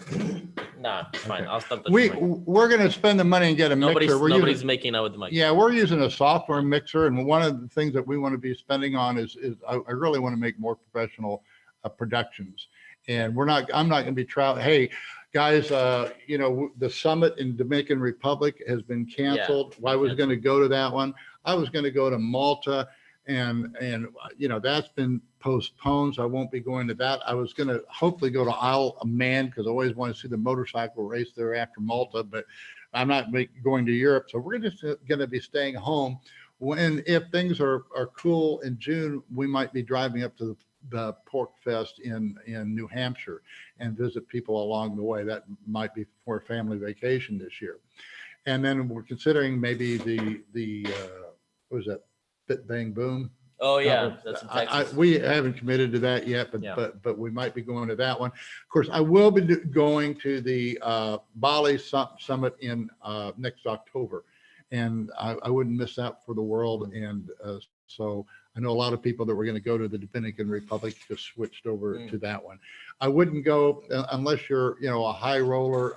Nah, it's fine. I'll stop touching the mic. We're going to spend the money and get a mixer. Nobody's making out with the mic. Yeah, we're using a software mixer, and one of the things that we want to be spending on is I really want to make more professional productions. And I'm not going to be hey guys, the summit in Dominican Republic has been canceled. I was going to go to that one. I was going to go to Malta, and that's been postponed, so I won't be going to that. I was going to hopefully go to Isle of Man, because I always want to see the motorcycle race there after Malta, but I'm not going to Europe. So we're just going to be staying home. If things are cool in June, we might be driving up to the Pork Fest in New Hampshire and visit people along the way. That might be for a family vacation this year. And then we're considering maybe the what was that, Bit Bang Boom? Oh yeah, that's in Texas. We haven't committed to that yet, but we might be going to that one. Of course, I will be going to the Bali Summit in next October, and I wouldn't miss that for the world. And so I know a lot of people that were going to go to the Dominican Republic just switched over to that one. I wouldn't go unless you're a high roller.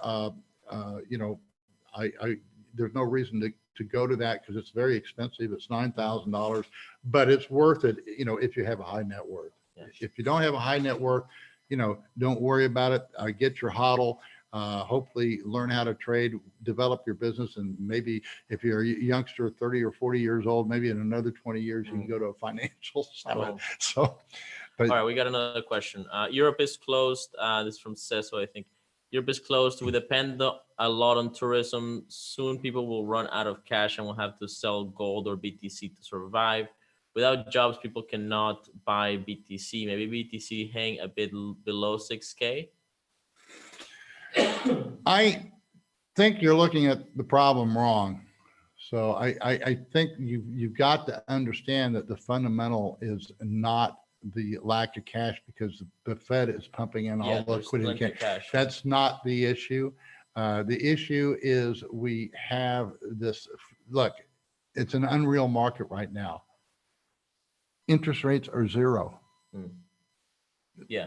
There's no reason to go to that, because it's very expensive. It's $9,000, but it's worth it, if you have a high net worth. If you don't have a high net worth, don't worry about it. Get your hodl. hopefully learn how to trade, develop your business. And maybe if you're a youngster, 30 or 40 years old, maybe in another 20 years, you can go to a financial summit. Cool. So, but All right, we got another question. Europe is closed. This is from Ceso, I think. Europe is closed. We depend a lot on tourism. Soon people will run out of cash and will have to sell gold or BTC to survive. Without jobs, people cannot buy BTC. Maybe BTC hang a bit below 6K. I think you're looking at the problem wrong. So I think you've got to understand that the fundamental is not the lack of cash, because the Fed is pumping in all the liquidity. Cash. That's not the issue. The issue is we have this, look, it's an unreal market right now. Interest rates are zero. Yeah.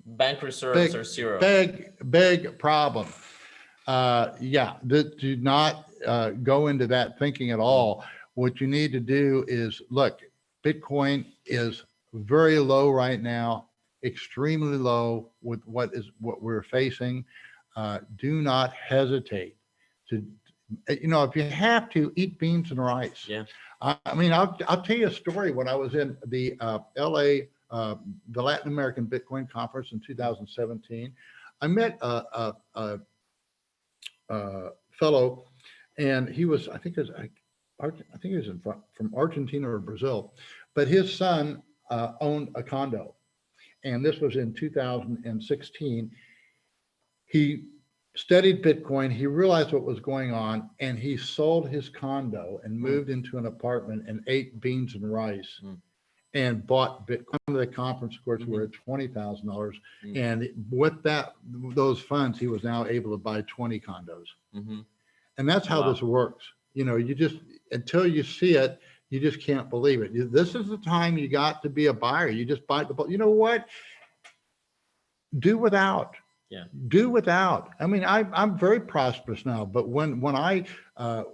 Bank reserves are zero. Big problem. Do not go into that thinking at all. What you need to do is look, Bitcoin is very low right now, extremely low with what we're facing. Do not hesitate to, if you have to, eat beans and rice. Yeah. I mean, I'll tell you a story. When I was in the LA, the Latin American Bitcoin conference in 2017, I met a fellow, and he was, I think he was from Argentina or Brazil, but his son owned a condo, and this was in 2016. He studied Bitcoin. He realized what was going on, and he sold his condo and moved into an apartment and ate beans and rice and bought Bitcoin. The conference, of course, were at $20,000. And with those funds, he was now able to buy 20 condos. And that's how this works. You just, until you see it, you just can't believe it. This is the time you got to be a buyer. You just buy the, you know what? Do without. Do without. I mean, I'm very prosperous now, but when I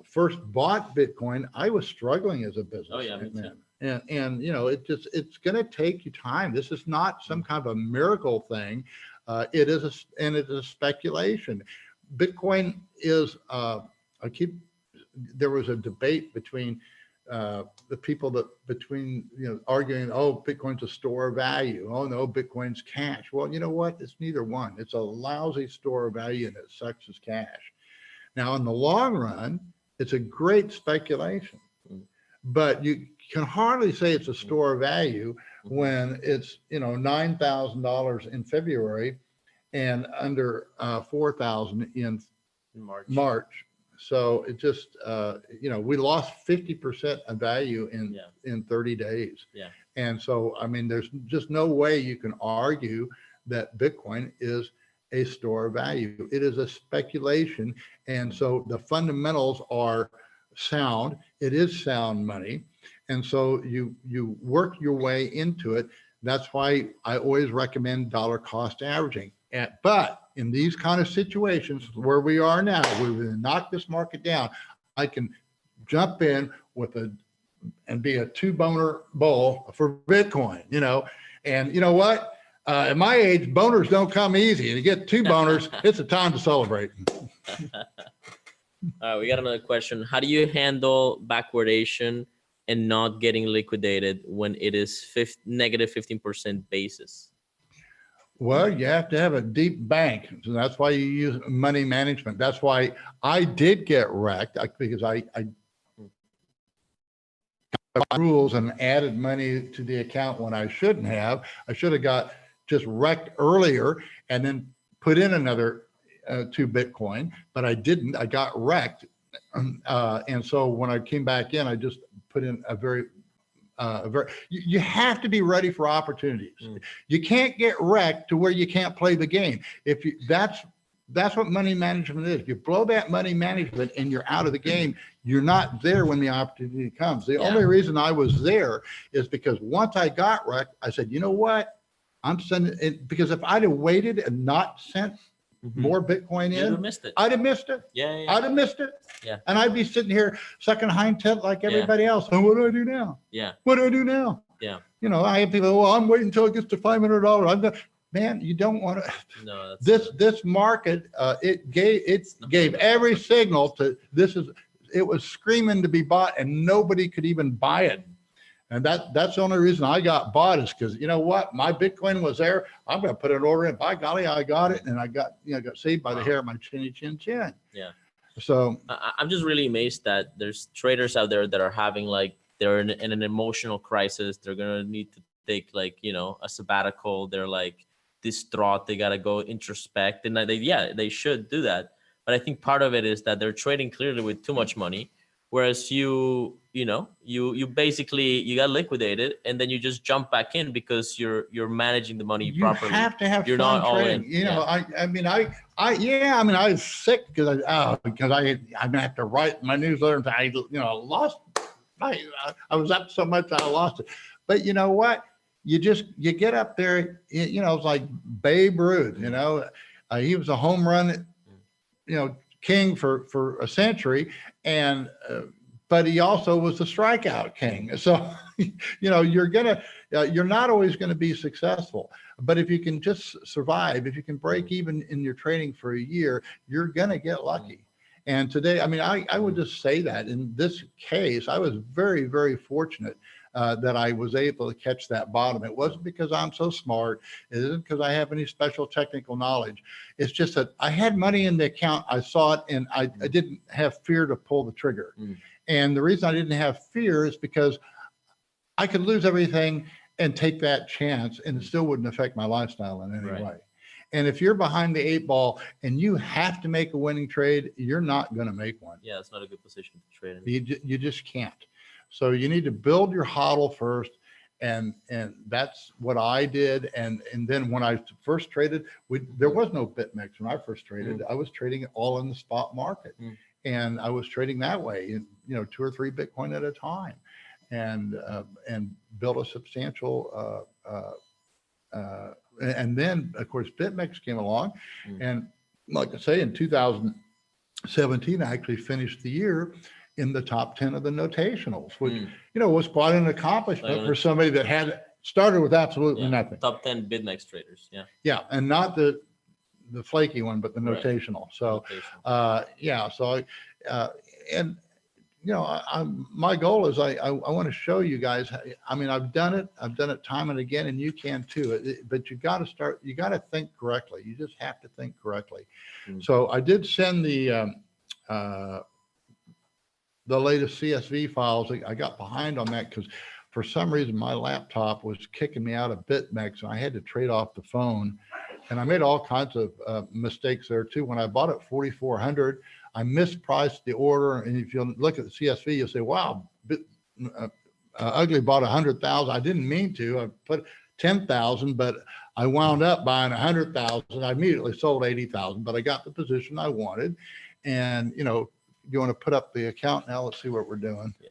first bought Bitcoin, I was struggling as a businessman. And it's going to take you time. This is not some kind of a miracle thing. It is a speculation. Bitcoin is. There was a debate between the people arguing, oh, Bitcoin's a store of value. Oh no, Bitcoin's cash. Well, you know what? It's neither one. It's a lousy store of value, and it sucks as cash. Now, in the long run, it's a great speculation, but you can hardly say it's a store of value when it's $9,000 in February and under 4,000 in March. So it just, we lost 50% of value in 30 days. And so, I mean, there's just no way you can argue that Bitcoin is a store of value. It is a speculation. And so the fundamentals are sound. It is sound money. And so you work your way into it. That's why I always recommend dollar cost averaging. But in these kind of situations where we are now, we're going to knock this market down. I can jump in and be a 2-boner bull for Bitcoin, and you know what? At my age, boners don't come easy. And you get 2 boners, it's a time to celebrate. We got another question. How do you handle backwardation and not getting liquidated when it is negative 15% basis? Well, you have to have a deep bank. So that's why you use money management. That's why I did get wrecked, because I rules and added money to the account when I shouldn't have. I should have got just wrecked earlier and then put in another 2 Bitcoin, but I didn't. I got wrecked. And so when I came back in, I just put in you have to be ready for opportunities. You can't get wrecked to where you can't play the game. That's what money management is. If you blow that money management and you're out of the game, you're not there when the opportunity comes. The only reason I was there is because once I got wrecked, I said, you know what? I'm sending it, because if I'd have waited and not sent more Bitcoin in, You'd have missed it. I'd have missed it. I'd have missed it. And I'd be sitting here sucking hind tent like everybody else. And what do I do now? What do I do now? I have people, well, I'm waiting until it gets to $500. man, you don't want to. No, that's This market, it gave every signal to it was screaming to be bought, and nobody could even buy it. And that's the only reason I got bought, is because, you know what, my Bitcoin was there. I'm going to put an order in. By golly, I got it, and I got saved by the hair of my chinny chin chin. Yeah. So I'm just really amazed that there's traders out there that are having like, they're in an emotional crisis. They're gonna need to take like, a sabbatical. They're like distraught. They gotta go introspect, and they should do that. But I think part of it is that they're trading clearly with too much money, whereas you basically you got liquidated, and then you just jump back in because you're managing the money you properly. have to have You're fun not all trading. in. You know, I was sick because I have to write my newsletter, and I lost. I was up so much I lost it. But you know what? You get up there. It's like Babe Ruth. He was a home run, king for a century, and but he also was the strikeout king. So you're not always going to be successful. But if you can just survive, if you can break even in your trading for a year, you're going to get lucky. And today, I would just say that in this case, I was very, very fortunate that I was able to catch that bottom. It wasn't because I'm so smart. It isn't because I have any special technical knowledge. It's just that I had money in the account. I saw it, and I didn't have fear to pull the trigger. And the reason I didn't have fear is because I could lose everything and take that chance, and it still wouldn't affect my lifestyle in any way. And if you're behind the 8 ball and you have to make a winning trade, you're not going to make one. Yeah, it's not a good position to trade in. You just can't. So you need to build your hodl first, and that's what I did. And then when I first traded, there was no BitMEX when I first traded. I was trading it all in the spot market, and I was trading that way, 2 or 3 Bitcoin at a time, and built a substantial. And then, of course, BitMEX came along, and like I say, in 2017, I actually finished the year in the top 10 of the notationals, which was quite an accomplishment for somebody that had started with absolutely nothing. Top 10 BitMEX traders, yeah, and not the flaky one, but the notational. So, and my goal is I want to show you guys. I've done it time and again, and you can too. But you got to think correctly. You just have to think correctly. So I did send the latest CSV files. I got behind on that because for some reason my laptop was kicking me out of BitMEX, and I had to trade off the phone, and I made all kinds of mistakes there too. When I bought it 4,400. I mispriced the order, and if you look at the CSV, you'll say, "Wow, Ugly bought 100,000." I didn't mean to. I put 10,000, but I wound up buying 100,000. I immediately sold 80,000, but I got the position I wanted. And you want to put up the account now? Let's see what we're doing. Yeah.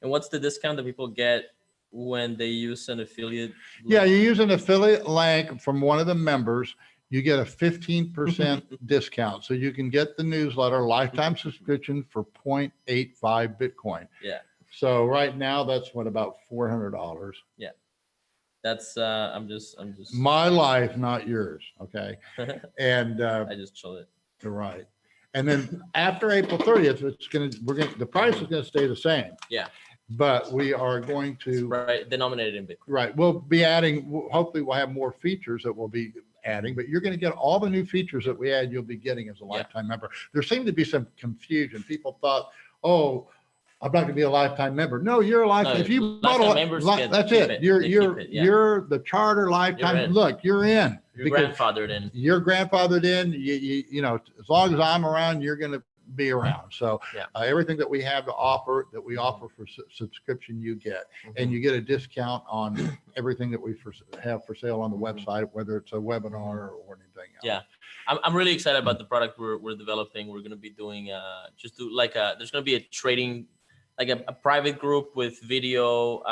And what's the discount that people get when they use an affiliate link? Yeah, you use an affiliate link from one of the members. You get a 15% discount. So you can get the newsletter lifetime subscription for 0.85 Bitcoin. Yeah. So right now that's about $400. Yeah. That's I'm just my life, not yours. Okay. And I just chilled it. Right. And then after April 30th, the price is gonna stay the same. Yeah. But we are going to denominated in Bitcoin. Right. We'll be adding, hopefully we'll have more features that we'll be adding, but you're going to get all the new features that we add, you'll be getting as a lifetime member. There seemed to be some confusion. People thought, oh, I'm not going to be a lifetime member. No, you're a lifetime. If you bought that's it. You're the charter lifetime. Look, you're in. You're grandfathered in. You're grandfathered in. You know, as long as I'm around, you're going to be around. So everything that we have to offer, that we offer for subscription, you get, and you get a discount on everything that we have for sale on the website, whether it's a webinar or anything else. Yeah, I'm really excited about the product we're developing. We're going to be doing there's going to be a trading, like a private group with video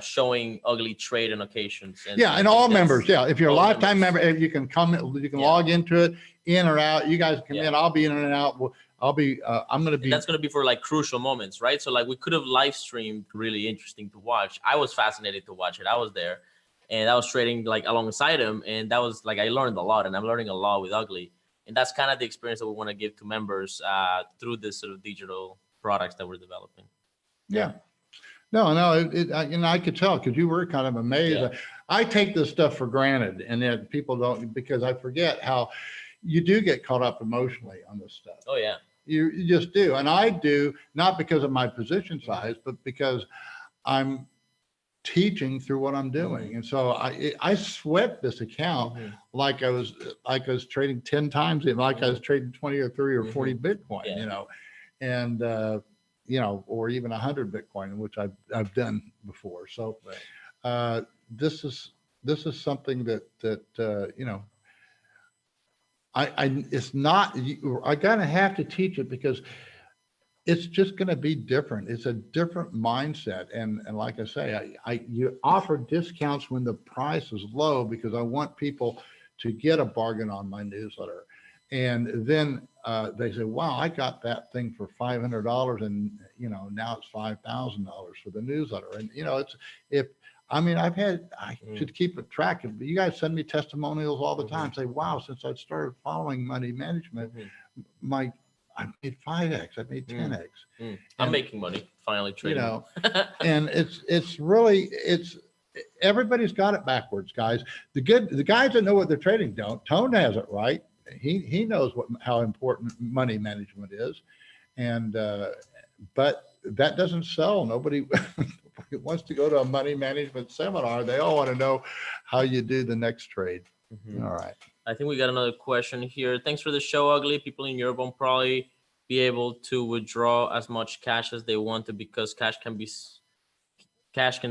showing Ugly trade on occasions. And all members. Yeah, if you're a lifetime member, you can come, you can log into it, in or out. You guys come in. I'll be in and out. I'm going to be. And that's going to be for like crucial moments, right? So like we could have live streamed really interesting to watch. I was fascinated to watch it. I was there. and I was trading like alongside him, and that was like I learned a lot, and I'm learning a lot with Ugly, and that's kind of the experience that we want to give to members through this sort of digital products that we're developing. Yeah. No, I could tell because you were kind of amazed. Yeah. I take this stuff for granted, and then people don't, because I forget how you do get caught up emotionally on this stuff. Oh yeah. You just do. And I do, not because of my position size, but because I'm teaching through what I'm doing. And so I sweat this account like I was trading 10 times it, like I was trading 20 or 30 or 40 Bitcoin, Yeah. And or even 100 Bitcoin, which I've done before. So this is something that it's not, I gotta have to teach it because it's just going to be different. It's a different mindset. And like I say, you offer discounts when the price is low because I want people to get a bargain on my newsletter. And then they say, wow, I got that thing for $500 and, now it's $5,000 for the newsletter. And, I should keep a track of, you guys send me testimonials all the time, say, wow, since I started following money management, I made 5X, I made 10X. I'm making money finally trading. And it's really, everybody's got it backwards, guys. The guys that know what they're trading don't. Tone has it right. He knows how important money management is. And, but that doesn't sell. Nobody wants to go to a money management seminar. They all want to know how you do the next trade. All right. I think we got another question here. Thanks for the show, Ugly. People in Europe won't probably be able to withdraw as much cash as they want to because cash can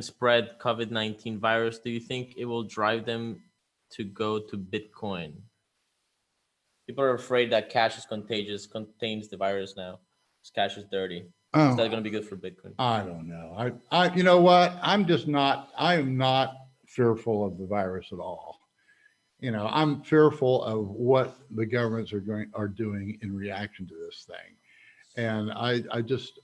spread COVID-19 virus. Do you think it will drive them to go to Bitcoin? People are afraid that cash is contagious, contains the virus now. Cash is dirty. Is that going to be good for Bitcoin? I don't know. You know what? I am not fearful of the virus at all. I'm fearful of what the governments are doing in reaction to this thing. And I just,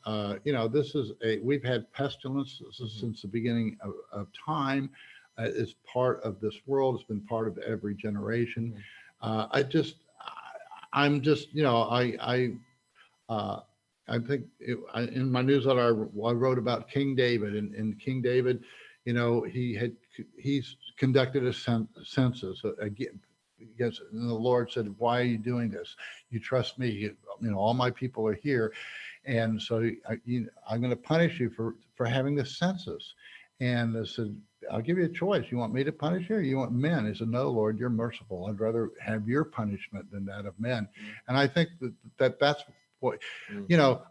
we've had pestilence since the beginning of time. It's part of this world. It's been part of every generation. I think in my newsletter, I wrote about King David, and King David, he's conducted a census again. Because the Lord said, "Why are you doing this? You trust me. All my people are here, and so I'm going to punish you for having this census." And I said, "I'll give you a choice. You want me to punish you, or you want men?" He said, "No, Lord, you're merciful. I'd rather have your punishment than that of men." And I think that's what,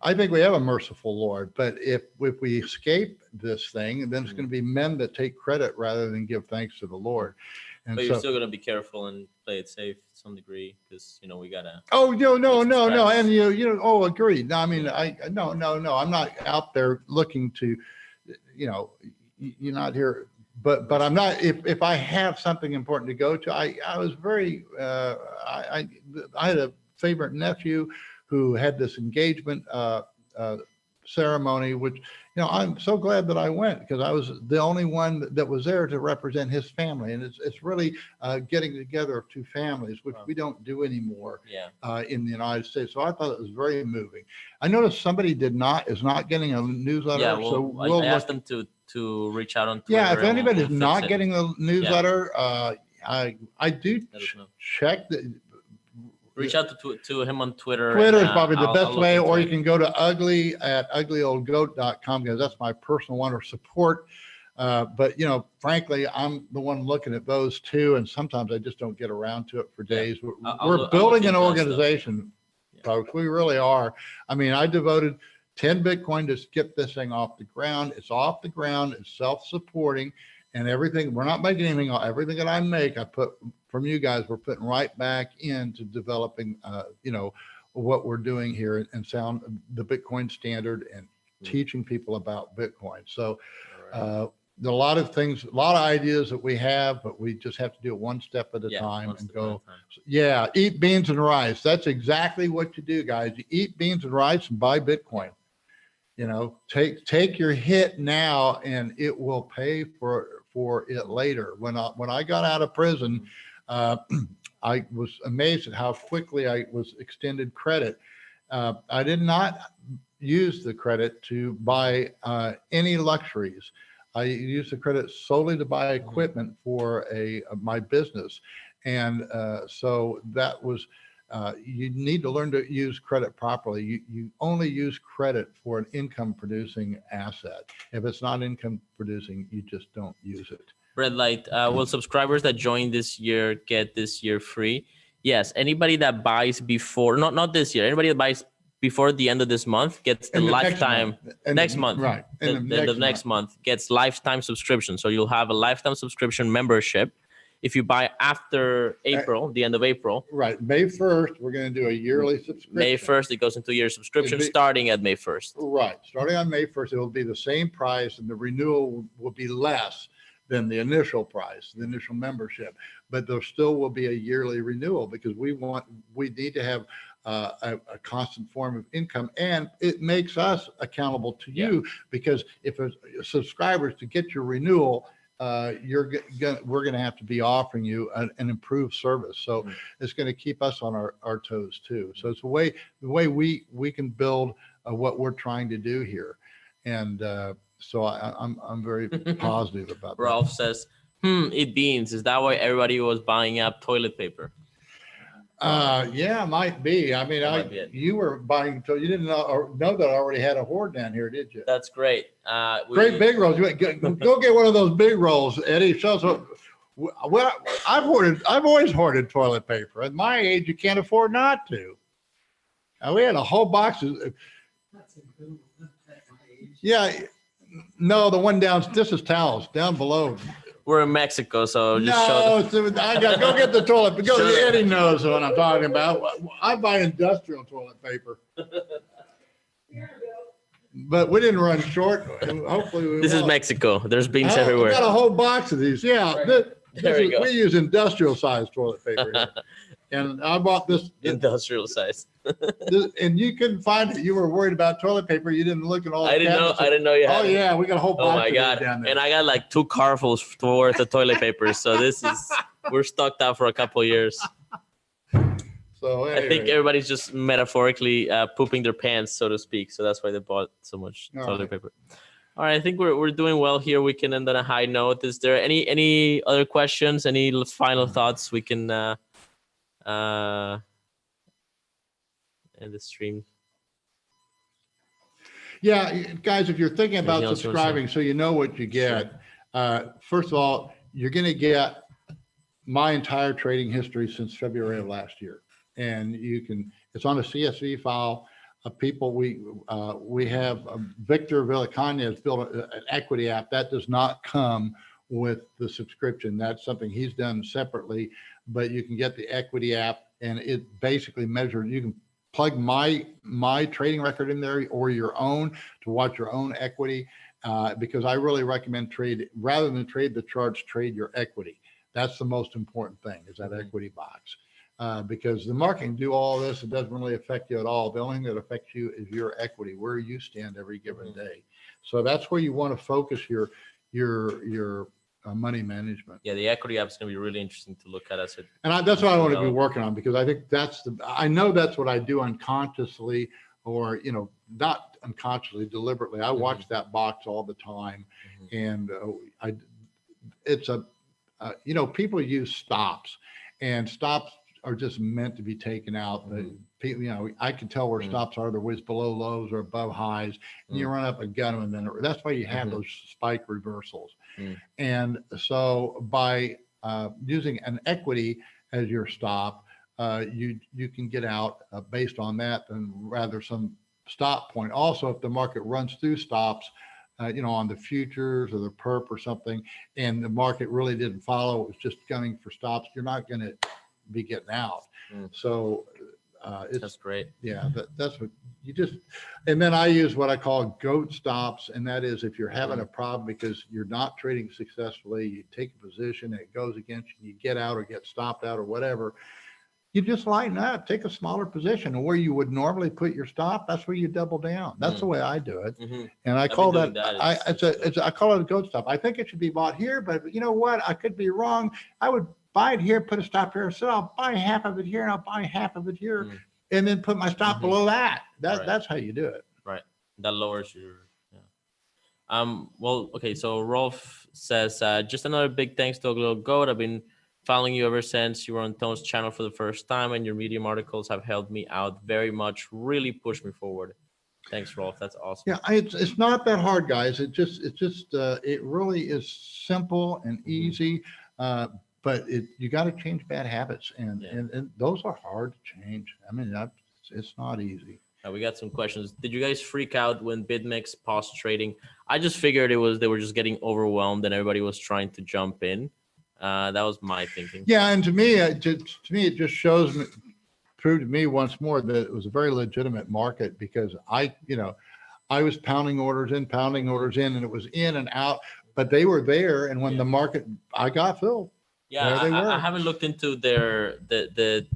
I think we have a merciful Lord, but if we escape this thing, then it's going to be men that take credit rather than give thanks to the Lord. And but you're still going to be careful and play it safe to some degree because, we got to. Oh, no. And agreed. No, I mean, no. I'm not out there looking to, you're not here, but I'm not, if I have something important to go to, I was very, I had a favorite nephew who had this engagement ceremony, which, I'm so glad that I went because I was the only one that was there to represent his family. And it's really getting together of two families, which we don't do anymore in the United States. So I thought it was very moving. I noticed somebody is not getting a newsletter. Yeah, well, so I asked them to reach out on Twitter. Yeah, if anybody's not getting the newsletter, I do check the. Reach out to him on Twitter. Twitter is probably the best way, or you can go to ugly@uglyoldgoat.com because that's my personal one, or support. But frankly, I'm the one looking at those too, and sometimes I just don't get around to it for days. We're building an organization, folks. We really are. I mean, I devoted 10 Bitcoin to get this thing off the ground. It's off the ground. It's self-supporting, and everything. We're not making anything. Everything that I make, I put from you guys, we're putting right back into developing, what we're doing here and sound the Bitcoin standard and teaching people about Bitcoin. So there are a lot of things, a lot of ideas that we have, but we just have to do it one step at a time and go. Yeah, eat beans and rice. That's exactly what you do, guys. You eat beans and rice and buy Bitcoin. Take your hit now, and it will pay for for it later. When I got out of prison, I was amazed at how quickly I was extended credit. I did not use the credit to buy any luxuries. I used the credit solely to buy equipment for my business. And so that was, you need to learn to use credit properly. You only use credit for an income producing asset. If it's not income producing, you just don't use it. Red light. Will subscribers that join this year get this year free? Yes. Anybody that buys before, not this year, anybody that buys before the end of this month gets the lifetime next month. Right. The next month gets lifetime subscription. So you'll have a lifetime subscription membership. If you buy after April, the end of April. Right. May 1st, we're going to do a yearly subscription. May 1st, it goes into your subscription starting at May 1st. Right. Starting on May 1st, it will be the same price and the renewal will be less than the initial price, the initial membership, but there still will be a yearly renewal because we need to have a constant form of income, and it makes us accountable to you because if a subscribers to get your renewal, we're going to have to be offering you an improved service. So it's going to keep us on our toes too. So it's the way we can build what we're trying to do here. And so I'm very positive about that. Ralph says, it beans. Is that why everybody was buying up toilet paper? Yeah, might be. I mean, you were buying, so you didn't know that I already had a hoard down here, did you? That's great. Great big rolls. Go get one of those big rolls, Eddie. So, well, I've always hoarded toilet paper. At my age, you can't afford not to. We had a whole box of. Yeah, no, the one down. This is towels down below. We're in Mexico, so just I got go get the toilet. Eddie knows what I'm talking about. I buy industrial toilet paper, but we didn't run short. Hopefully, this is Mexico. There's beans everywhere. We got a whole box of these. Yeah, right. We use industrial size toilet paper here. And I bought this industrial size. And you couldn't find it. You were worried about toilet paper. You didn't look at all. I didn't know you had. Oh yeah, we got a whole box. Oh my god! Down there. And I got like 2 carfuls worth of toilet paper. So we're stocked out for a couple of years. So anyway. I think everybody's just metaphorically pooping their pants, so to speak. So that's why they bought so much toilet paper. All right, I think we're doing well here. We can end on a high note. Is there any other questions? Any final thoughts we can end the stream? Yeah, guys, if you're thinking about subscribing so you know what you get, first of all, you're going to get my entire trading history since February of last year. And it's on a CSV file. People, we have Victor Villacana has built an equity app that does not come with the subscription. That's something he's done separately, but you can get the equity app and it basically measures, you can plug my trading record in there or your own to watch your own equity, because I really recommend rather than trade the charts, trade your equity. That's the most important thing is that equity box. Because the market can do all this, it doesn't really affect you at all. The only thing that affects you is your equity, where you stand every given day. So that's where you want to focus your money management. Yeah, the equity app is going to be really interesting to look at as it. And that's what I want to be working on, because I think I know that's what I do unconsciously, or not unconsciously, deliberately. I watch that box all the time, and people use stops, and stops are just meant to be taken out. I can tell where stops are. They're always below lows or above highs, and you run up and get them, and then that's why you have those spike reversals. And so by using an equity as your stop, you can get out based on that, and rather some stop point. Also, if the market runs through stops, on the futures or the perp or something, and the market really didn't follow, it was just gunning for stops, you're not going to be getting out. So that's great. Yeah, that's what you just, and then I use what I call goat stops, and that is if you're having a problem because you're not trading successfully, you take a position and it goes against you, you get out or get stopped out or whatever, you just lighten up, take a smaller position, and where you would normally put your stop, that's where you double down. That's the way I do it. And I call been that, doing that. I call it a goat stop. I think it should be bought here, but you know what? I could be wrong. I would buy it here, put a stop here. So I'll buy half of it here and I'll buy half of it here and then put my stop below that. That's how you do it. Right. That lowers your, well, okay. So Rolf says, just another big thanks to Little Goat. I've been following you ever since you were on Tone's channel for the first time, and your Medium articles have helped me out very much, really pushed me forward. Thanks, Rolf. That's awesome. Yeah, it's not that hard, guys. It really is simple and easy. But you got to change bad habits, and those are hard to change. I mean, it's not easy. We got some questions. Did you guys freak out when BitMEX paused trading? I just figured they were just getting overwhelmed and everybody was trying to jump in. That was my thinking. Yeah, and to me, it just proved to me once more that it was a very legitimate market, because I was pounding orders in, and it was in and out, but they were there. And when the market, I got filled. Yeah, I haven't looked into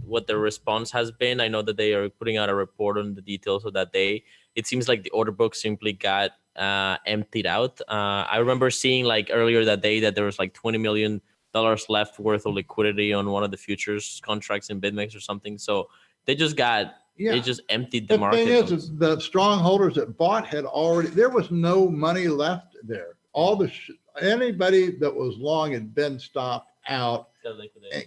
what their response has been. I know that they are putting out a report on the details of that day. It seems like the order book simply got emptied out. I remember seeing like earlier that day that there was like $20 million left worth of liquidity on one of the futures contracts in BitMEX or something. So they just they just emptied the market. The thing is the strong holders that bought had already, there was no money left there. Anybody that was long had been stopped out,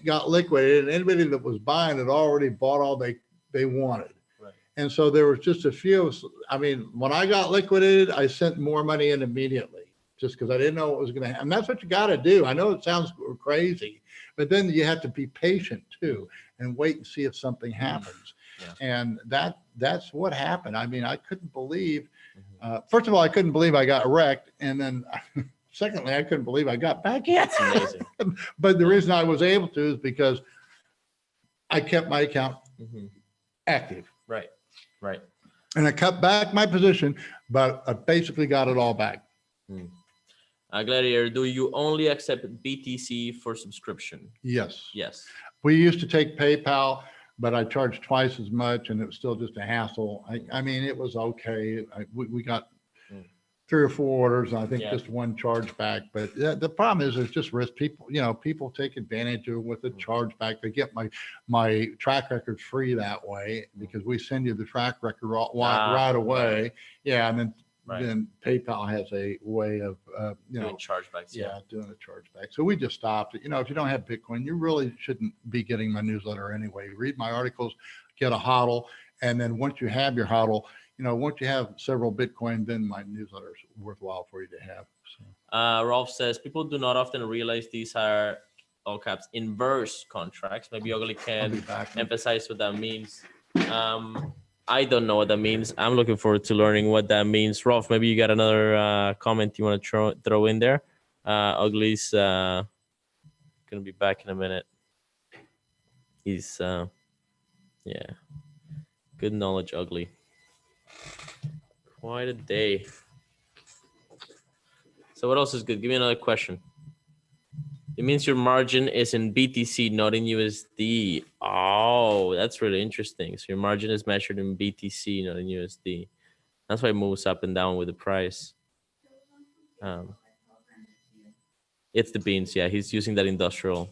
got liquidated, and anybody that was buying had already bought all they wanted. Right. And so there was just a few. I mean, when I got liquidated, I sent more money in immediately, just because I didn't know what was going to happen. And that's what you got to do. I know it sounds crazy, but then you have to be patient too and wait and see if something happens. Yeah. And that's what happened. I mean, I couldn't believe, first of all, I couldn't believe I got wrecked. And then secondly, I couldn't believe I got back in. That's amazing. But the reason I was able to is because I kept my account active. Right. And I cut back my position, but I basically got it all back. Gladiator, do you only accept BTC for subscription? Yes. We used to take PayPal, but I charged twice as much, and it was still just a hassle. I mean, it was okay. We got 3 or 4 orders, and I think just one chargeback. But the problem is, there's just risk. People take advantage of it with the chargeback. They get my track record free that way, because we send you the track record right away. Yeah, and then PayPal has a way of doing chargebacks. Doing a chargeback. So we just stopped. If you don't have Bitcoin, you really shouldn't be getting my newsletter anyway. Read my articles, get a hodl, and then once you have your hodl, once you have several Bitcoin, then my newsletter is worthwhile for you to have. So. Rolf says, people do not often realize these are, all caps, inverse contracts. Maybe Ugly can emphasize what that means. I don't know what that means. I'm looking forward to learning what that means. Rolf, maybe you got another comment you want to throw in there. Ugly's going to be back in a minute. He's, good knowledge, Ugly. Quite a day. So what else is good? Give me another question. It means your margin is in BTC, not in USD. Oh, that's really interesting. So your margin is measured in BTC, not in USD. That's why it moves up and down with the price. It's the beans. Yeah, he's using that industrial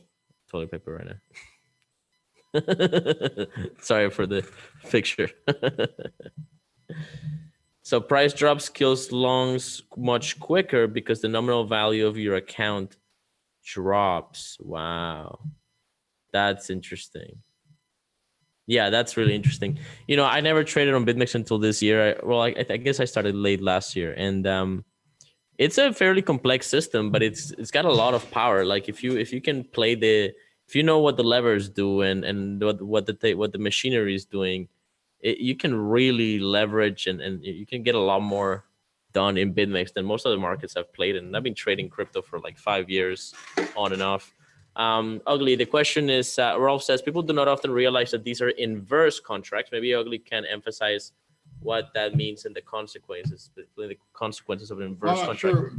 toilet paper right now. Sorry for the picture. So price drops kills longs much quicker because the nominal value of your account drops. Wow. That's interesting. Yeah, that's really interesting. I never traded on BitMEX until this year. I guess I started late last year, and it's a fairly complex system, but it's got a lot of power. Like if you can play if you know what the levers do and what the machinery is doing, you can really leverage and you can get a lot more done in BitMEX than most other markets I've played in. I've been trading crypto for like 5 years on and off. Ugly, the question is, Rolf says, people do not often realize that these are inverse contracts. Maybe Ugly can emphasize what that means and the consequences of an inverse contract. Sure.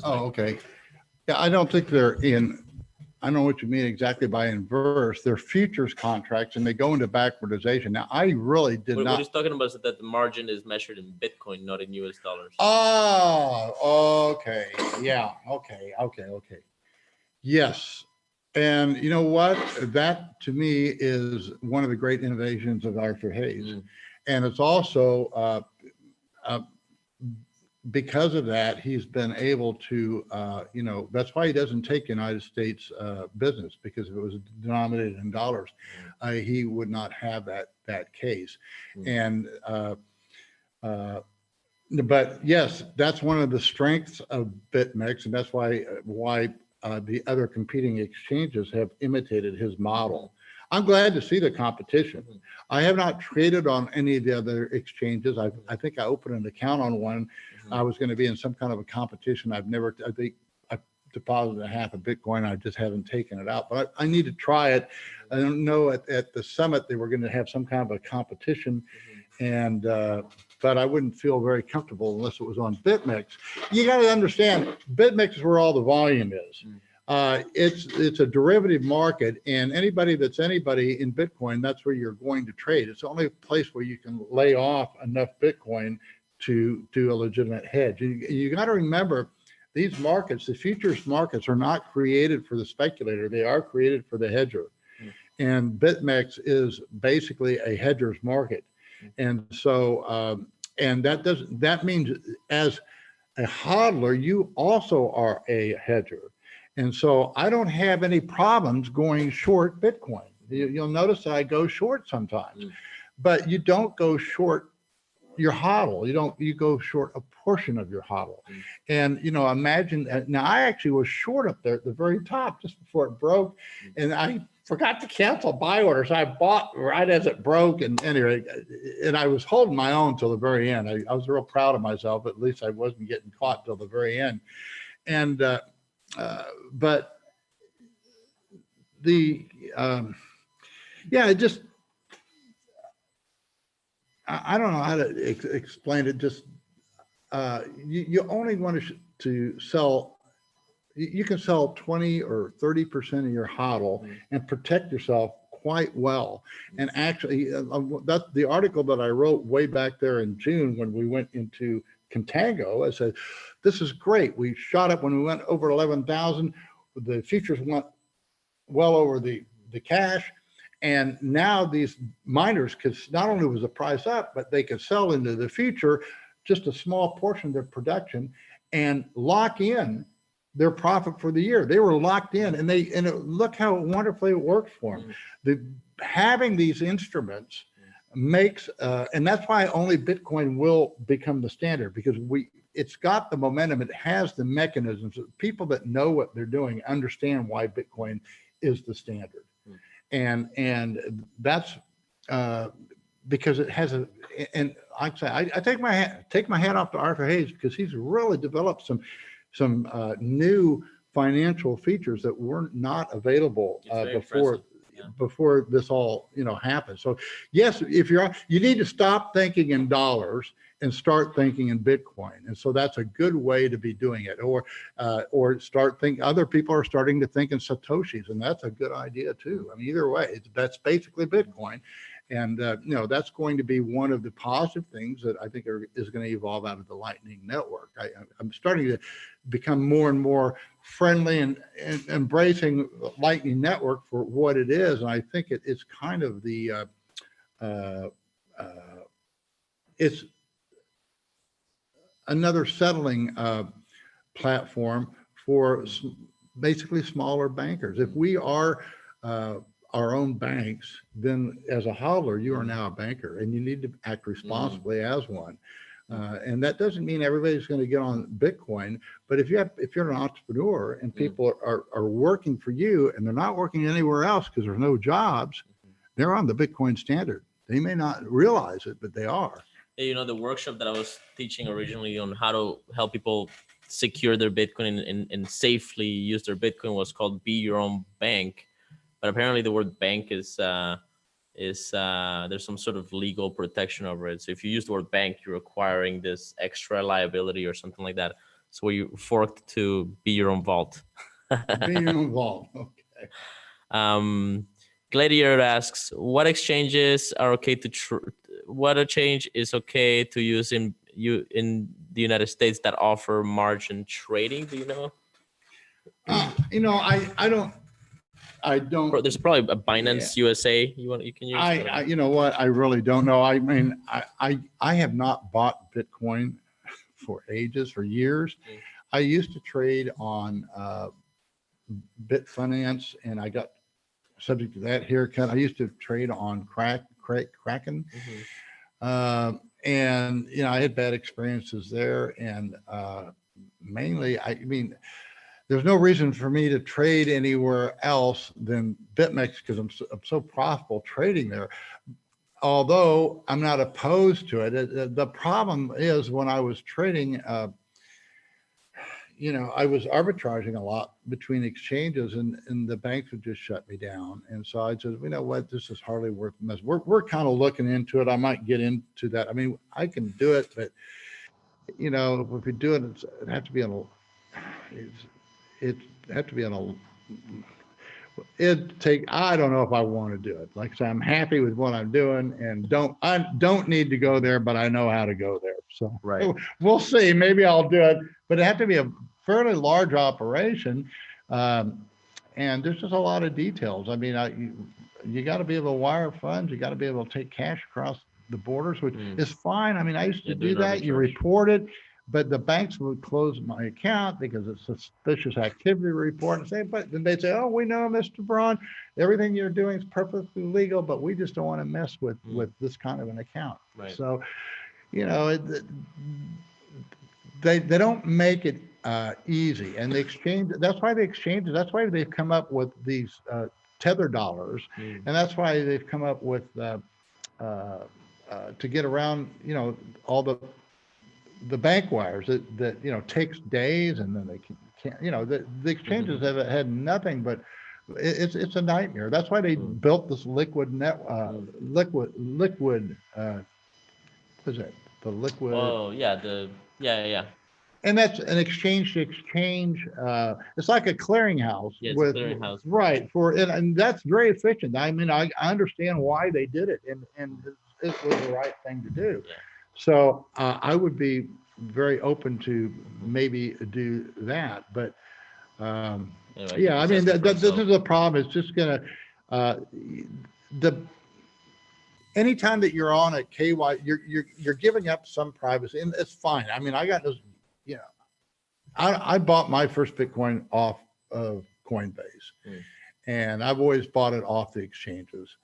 Okay. Yeah, I don't think they're I don't know what you mean exactly by inverse. They're futures contracts and they go into backwardization. Now, I really did What not. he's talking about is that the margin is measured in Bitcoin, not in US dollars. Oh, okay. Yeah. Okay. Yes. And you know what? That to me is one of the great innovations of Arthur Hayes. Mm. And it's also because of that, he's been able to, that's why he doesn't take United States business, because if it was denominated in dollars, he would not have that case. Mm. And but yes, that's one of the strengths of BitMEX, and that's why the other competing exchanges have imitated his model. I'm glad to see the competition. I have not traded on any of the other exchanges. I think I opened an account on one. I was going to be in some kind of a competition. I think I deposited half a Bitcoin. I just haven't taken it out, but I need to try it. I don't know at the summit, they were going to have some kind of a competition, and but I wouldn't feel very comfortable unless it was on BitMEX. You got to understand, BitMEX is where all the volume is. It's a derivative market, and anybody in Bitcoin, that's where you're going to trade. It's the only place where you can lay off enough Bitcoin to do a legitimate hedge. You got to remember, these markets, the futures markets, are not created for the speculator. They are created for the hedger. And BitMEX is basically a hedger's market. And so, and that means as a hodler, you also are a hedger. And so I don't have any problems going short Bitcoin. You'll notice that I go short sometimes, but you don't go short your hodl. You go short a portion of your hodl. And, imagine that. Now I actually was short up there at the very top just before it broke, and I forgot to cancel buy orders. I bought right as it broke, and anyway, and I was holding my own till the very end. I was real proud of myself. At least I wasn't getting caught till the very end. And but the it just, I don't know how to explain it. Just you only want to sell. You can sell 20 or 30% of your hodl and protect yourself quite well. And actually, that's the article that I wrote way back there in June when we went into contango. I said, this is great. We shot up when we went over 11,000. The futures went well over the cash. And now these miners could, not only was the price up, but they could sell into the future just a small portion of their production and lock in their profit for the year. They were locked in, and look how wonderfully it works for them. Having these instruments makes, and that's why only Bitcoin will become the standard, because it's got the momentum, it has the mechanisms. People that know what they're doing understand why Bitcoin is the standard. And that's because it has and like I say, I take my hat off to Arthur Hayes, because he's really developed some new financial features that were not available before this all happened. So yes, if you need to stop thinking in dollars and start thinking in Bitcoin. And so that's a good way to be doing it. Or start thinking, other people are starting to think in Satoshis, and that's a good idea too. I mean, either way, that's basically Bitcoin. And that's going to be one of the positive things that I think is going to evolve out of the Lightning Network. I'm starting to become more and more friendly and embracing Lightning Network for what it is. And I think it's kind of the it's another settling platform for basically smaller bankers. If we are our own banks, then as a hodler, you are now a banker, and you need to act responsibly as one. And that doesn't mean everybody's going to get on Bitcoin, but if you're an entrepreneur and people are working for you and they're not working anywhere else because there's no jobs, they're on the Bitcoin standard. They may not realize it, but they are. The workshop that I was teaching originally on how to help people secure their Bitcoin and safely use their Bitcoin was called Be Your Own Bank. But apparently the word bank is there's some sort of legal protection over it. So if you use the word bank, you're acquiring this extra liability or something like that. So you forked to Be Your Own Vault. Be Your Own Vault. Okay. Gladiator asks, what exchanges are okay to what exchange is okay to use in the United States that offer margin trading? Do you know? I don't. There's probably a Binance USA you can use. I you know what? I really don't know. I mean, I have not bought Bitcoin for ages, for years. I used to trade on Bitfinance, and I got subject to that haircut. I used to trade on Kraken. And I had bad experiences there, and mainly, I mean, there's no reason for me to trade anywhere else than BitMEX because I'm so profitable trading there. Although I'm not opposed to it, the problem is when I was trading, I was arbitraging a lot between exchanges, and the banks would just shut me down. And so I said, you know what, this is hardly worth the mess. We're kind of looking into it. I might get into that. I mean, I can do it, but if we do it, it have to be on I don't know if I want to do it. Like I say, I'm happy with what I'm doing, and I don't need to go there, but I know how to go there. So we'll see. Maybe I'll do it, but it had to be a fairly large operation. And there's just a lot of details. I mean, you got to be able to wire funds. You got to be able to take cash across the borders, which is fine. I mean, I used to do that. You report it, but the banks would close my account because it's a suspicious activity report, and say, but then they'd say, oh, we know, Mr. Braun, everything you're doing is perfectly legal, but we just don't want to mess with this kind of an account. Right. So, they don't make it easy. And the exchange, that's why they've come up with these tether dollars. And that's why they've come up with to get around, all the bank wires that takes days, and then they can't, the exchanges have had nothing but it's a nightmare. That's why they built this liquid what is it? The liquid. Oh yeah, yeah. And that's an exchange to exchange. It's like a clearinghouse. Yeah, it's a clearinghouse. Right. And that's very efficient. I mean, I understand why they did it, and it was the right thing to do. Yeah. So I would be very open to maybe do that. But anyway, I mean, this is a problem. It's just going to, anytime that you're on a KY, you're giving up some privacy, and it's fine. I mean, I got those, I bought my first Bitcoin off of Coinbase. And I've always bought it off the exchanges.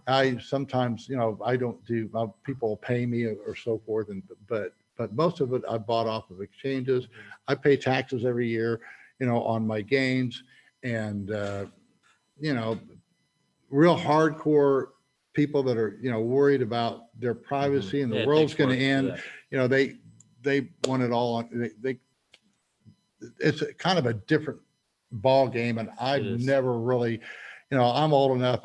I sometimes, I don't do, people pay me or so forth, but most of it I bought off of exchanges. I pay taxes every year, on my gains, and real hardcore people that are, worried about their privacy and the world's going to end. They want it all. It's kind of a different ball game, and I've never really, I'm old enough.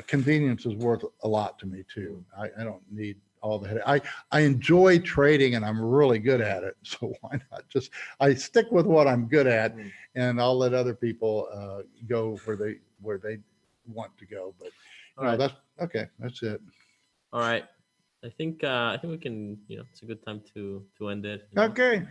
Convenience is worth a lot to me too. I don't need all the headache. I enjoy trading, and I'm really good at it. So why not I stick with what I'm good at, and I'll let other people go where they want to go. But that's okay. That's it. All right. I think we can, it's a good time to end it. Okay.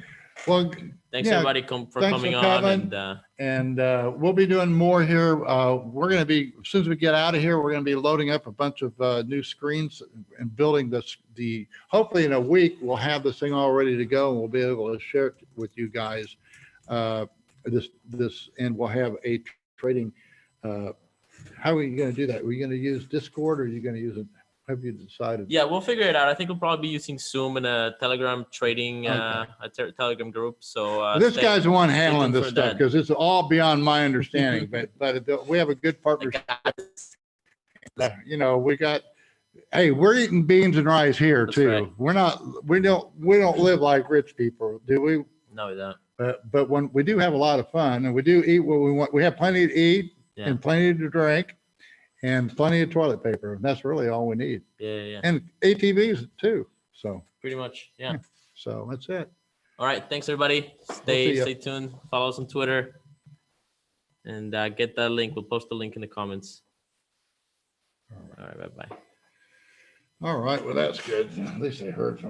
Well, thanks everybody for coming on, and we'll be doing more here. We're going to be, as soon as we get out of here, we're going to be loading up a bunch of new screens and building hopefully in a week we'll have this thing all ready to go, and we'll be able to share it with you guys. And we'll have a trading. How are you going to do that? Are you going to use Discord, or are you going to use it? Have you decided? Yeah, we'll figure it out. I think we'll probably be using Zoom in a Telegram trading Telegram group. So this guy's the one handling this stuff, because it's all beyond my understanding. but we have a good partnership. We got. Hey, we're eating beans and rice here. That's too. Right. We don't live like rich people, do we? No, we don't. But when we do have a lot of fun, and we do eat what we want, we have plenty to eat and plenty to drink. And plenty of toilet paper. And that's really all we need. Yeah. And ATVs too. So pretty much, yeah. So that's it. All right. Thanks everybody. Stay tuned. Follow us on Twitter. And get that link. We'll post the link in the comments. All right, bye-bye. All right, well, that's good. At least they heard from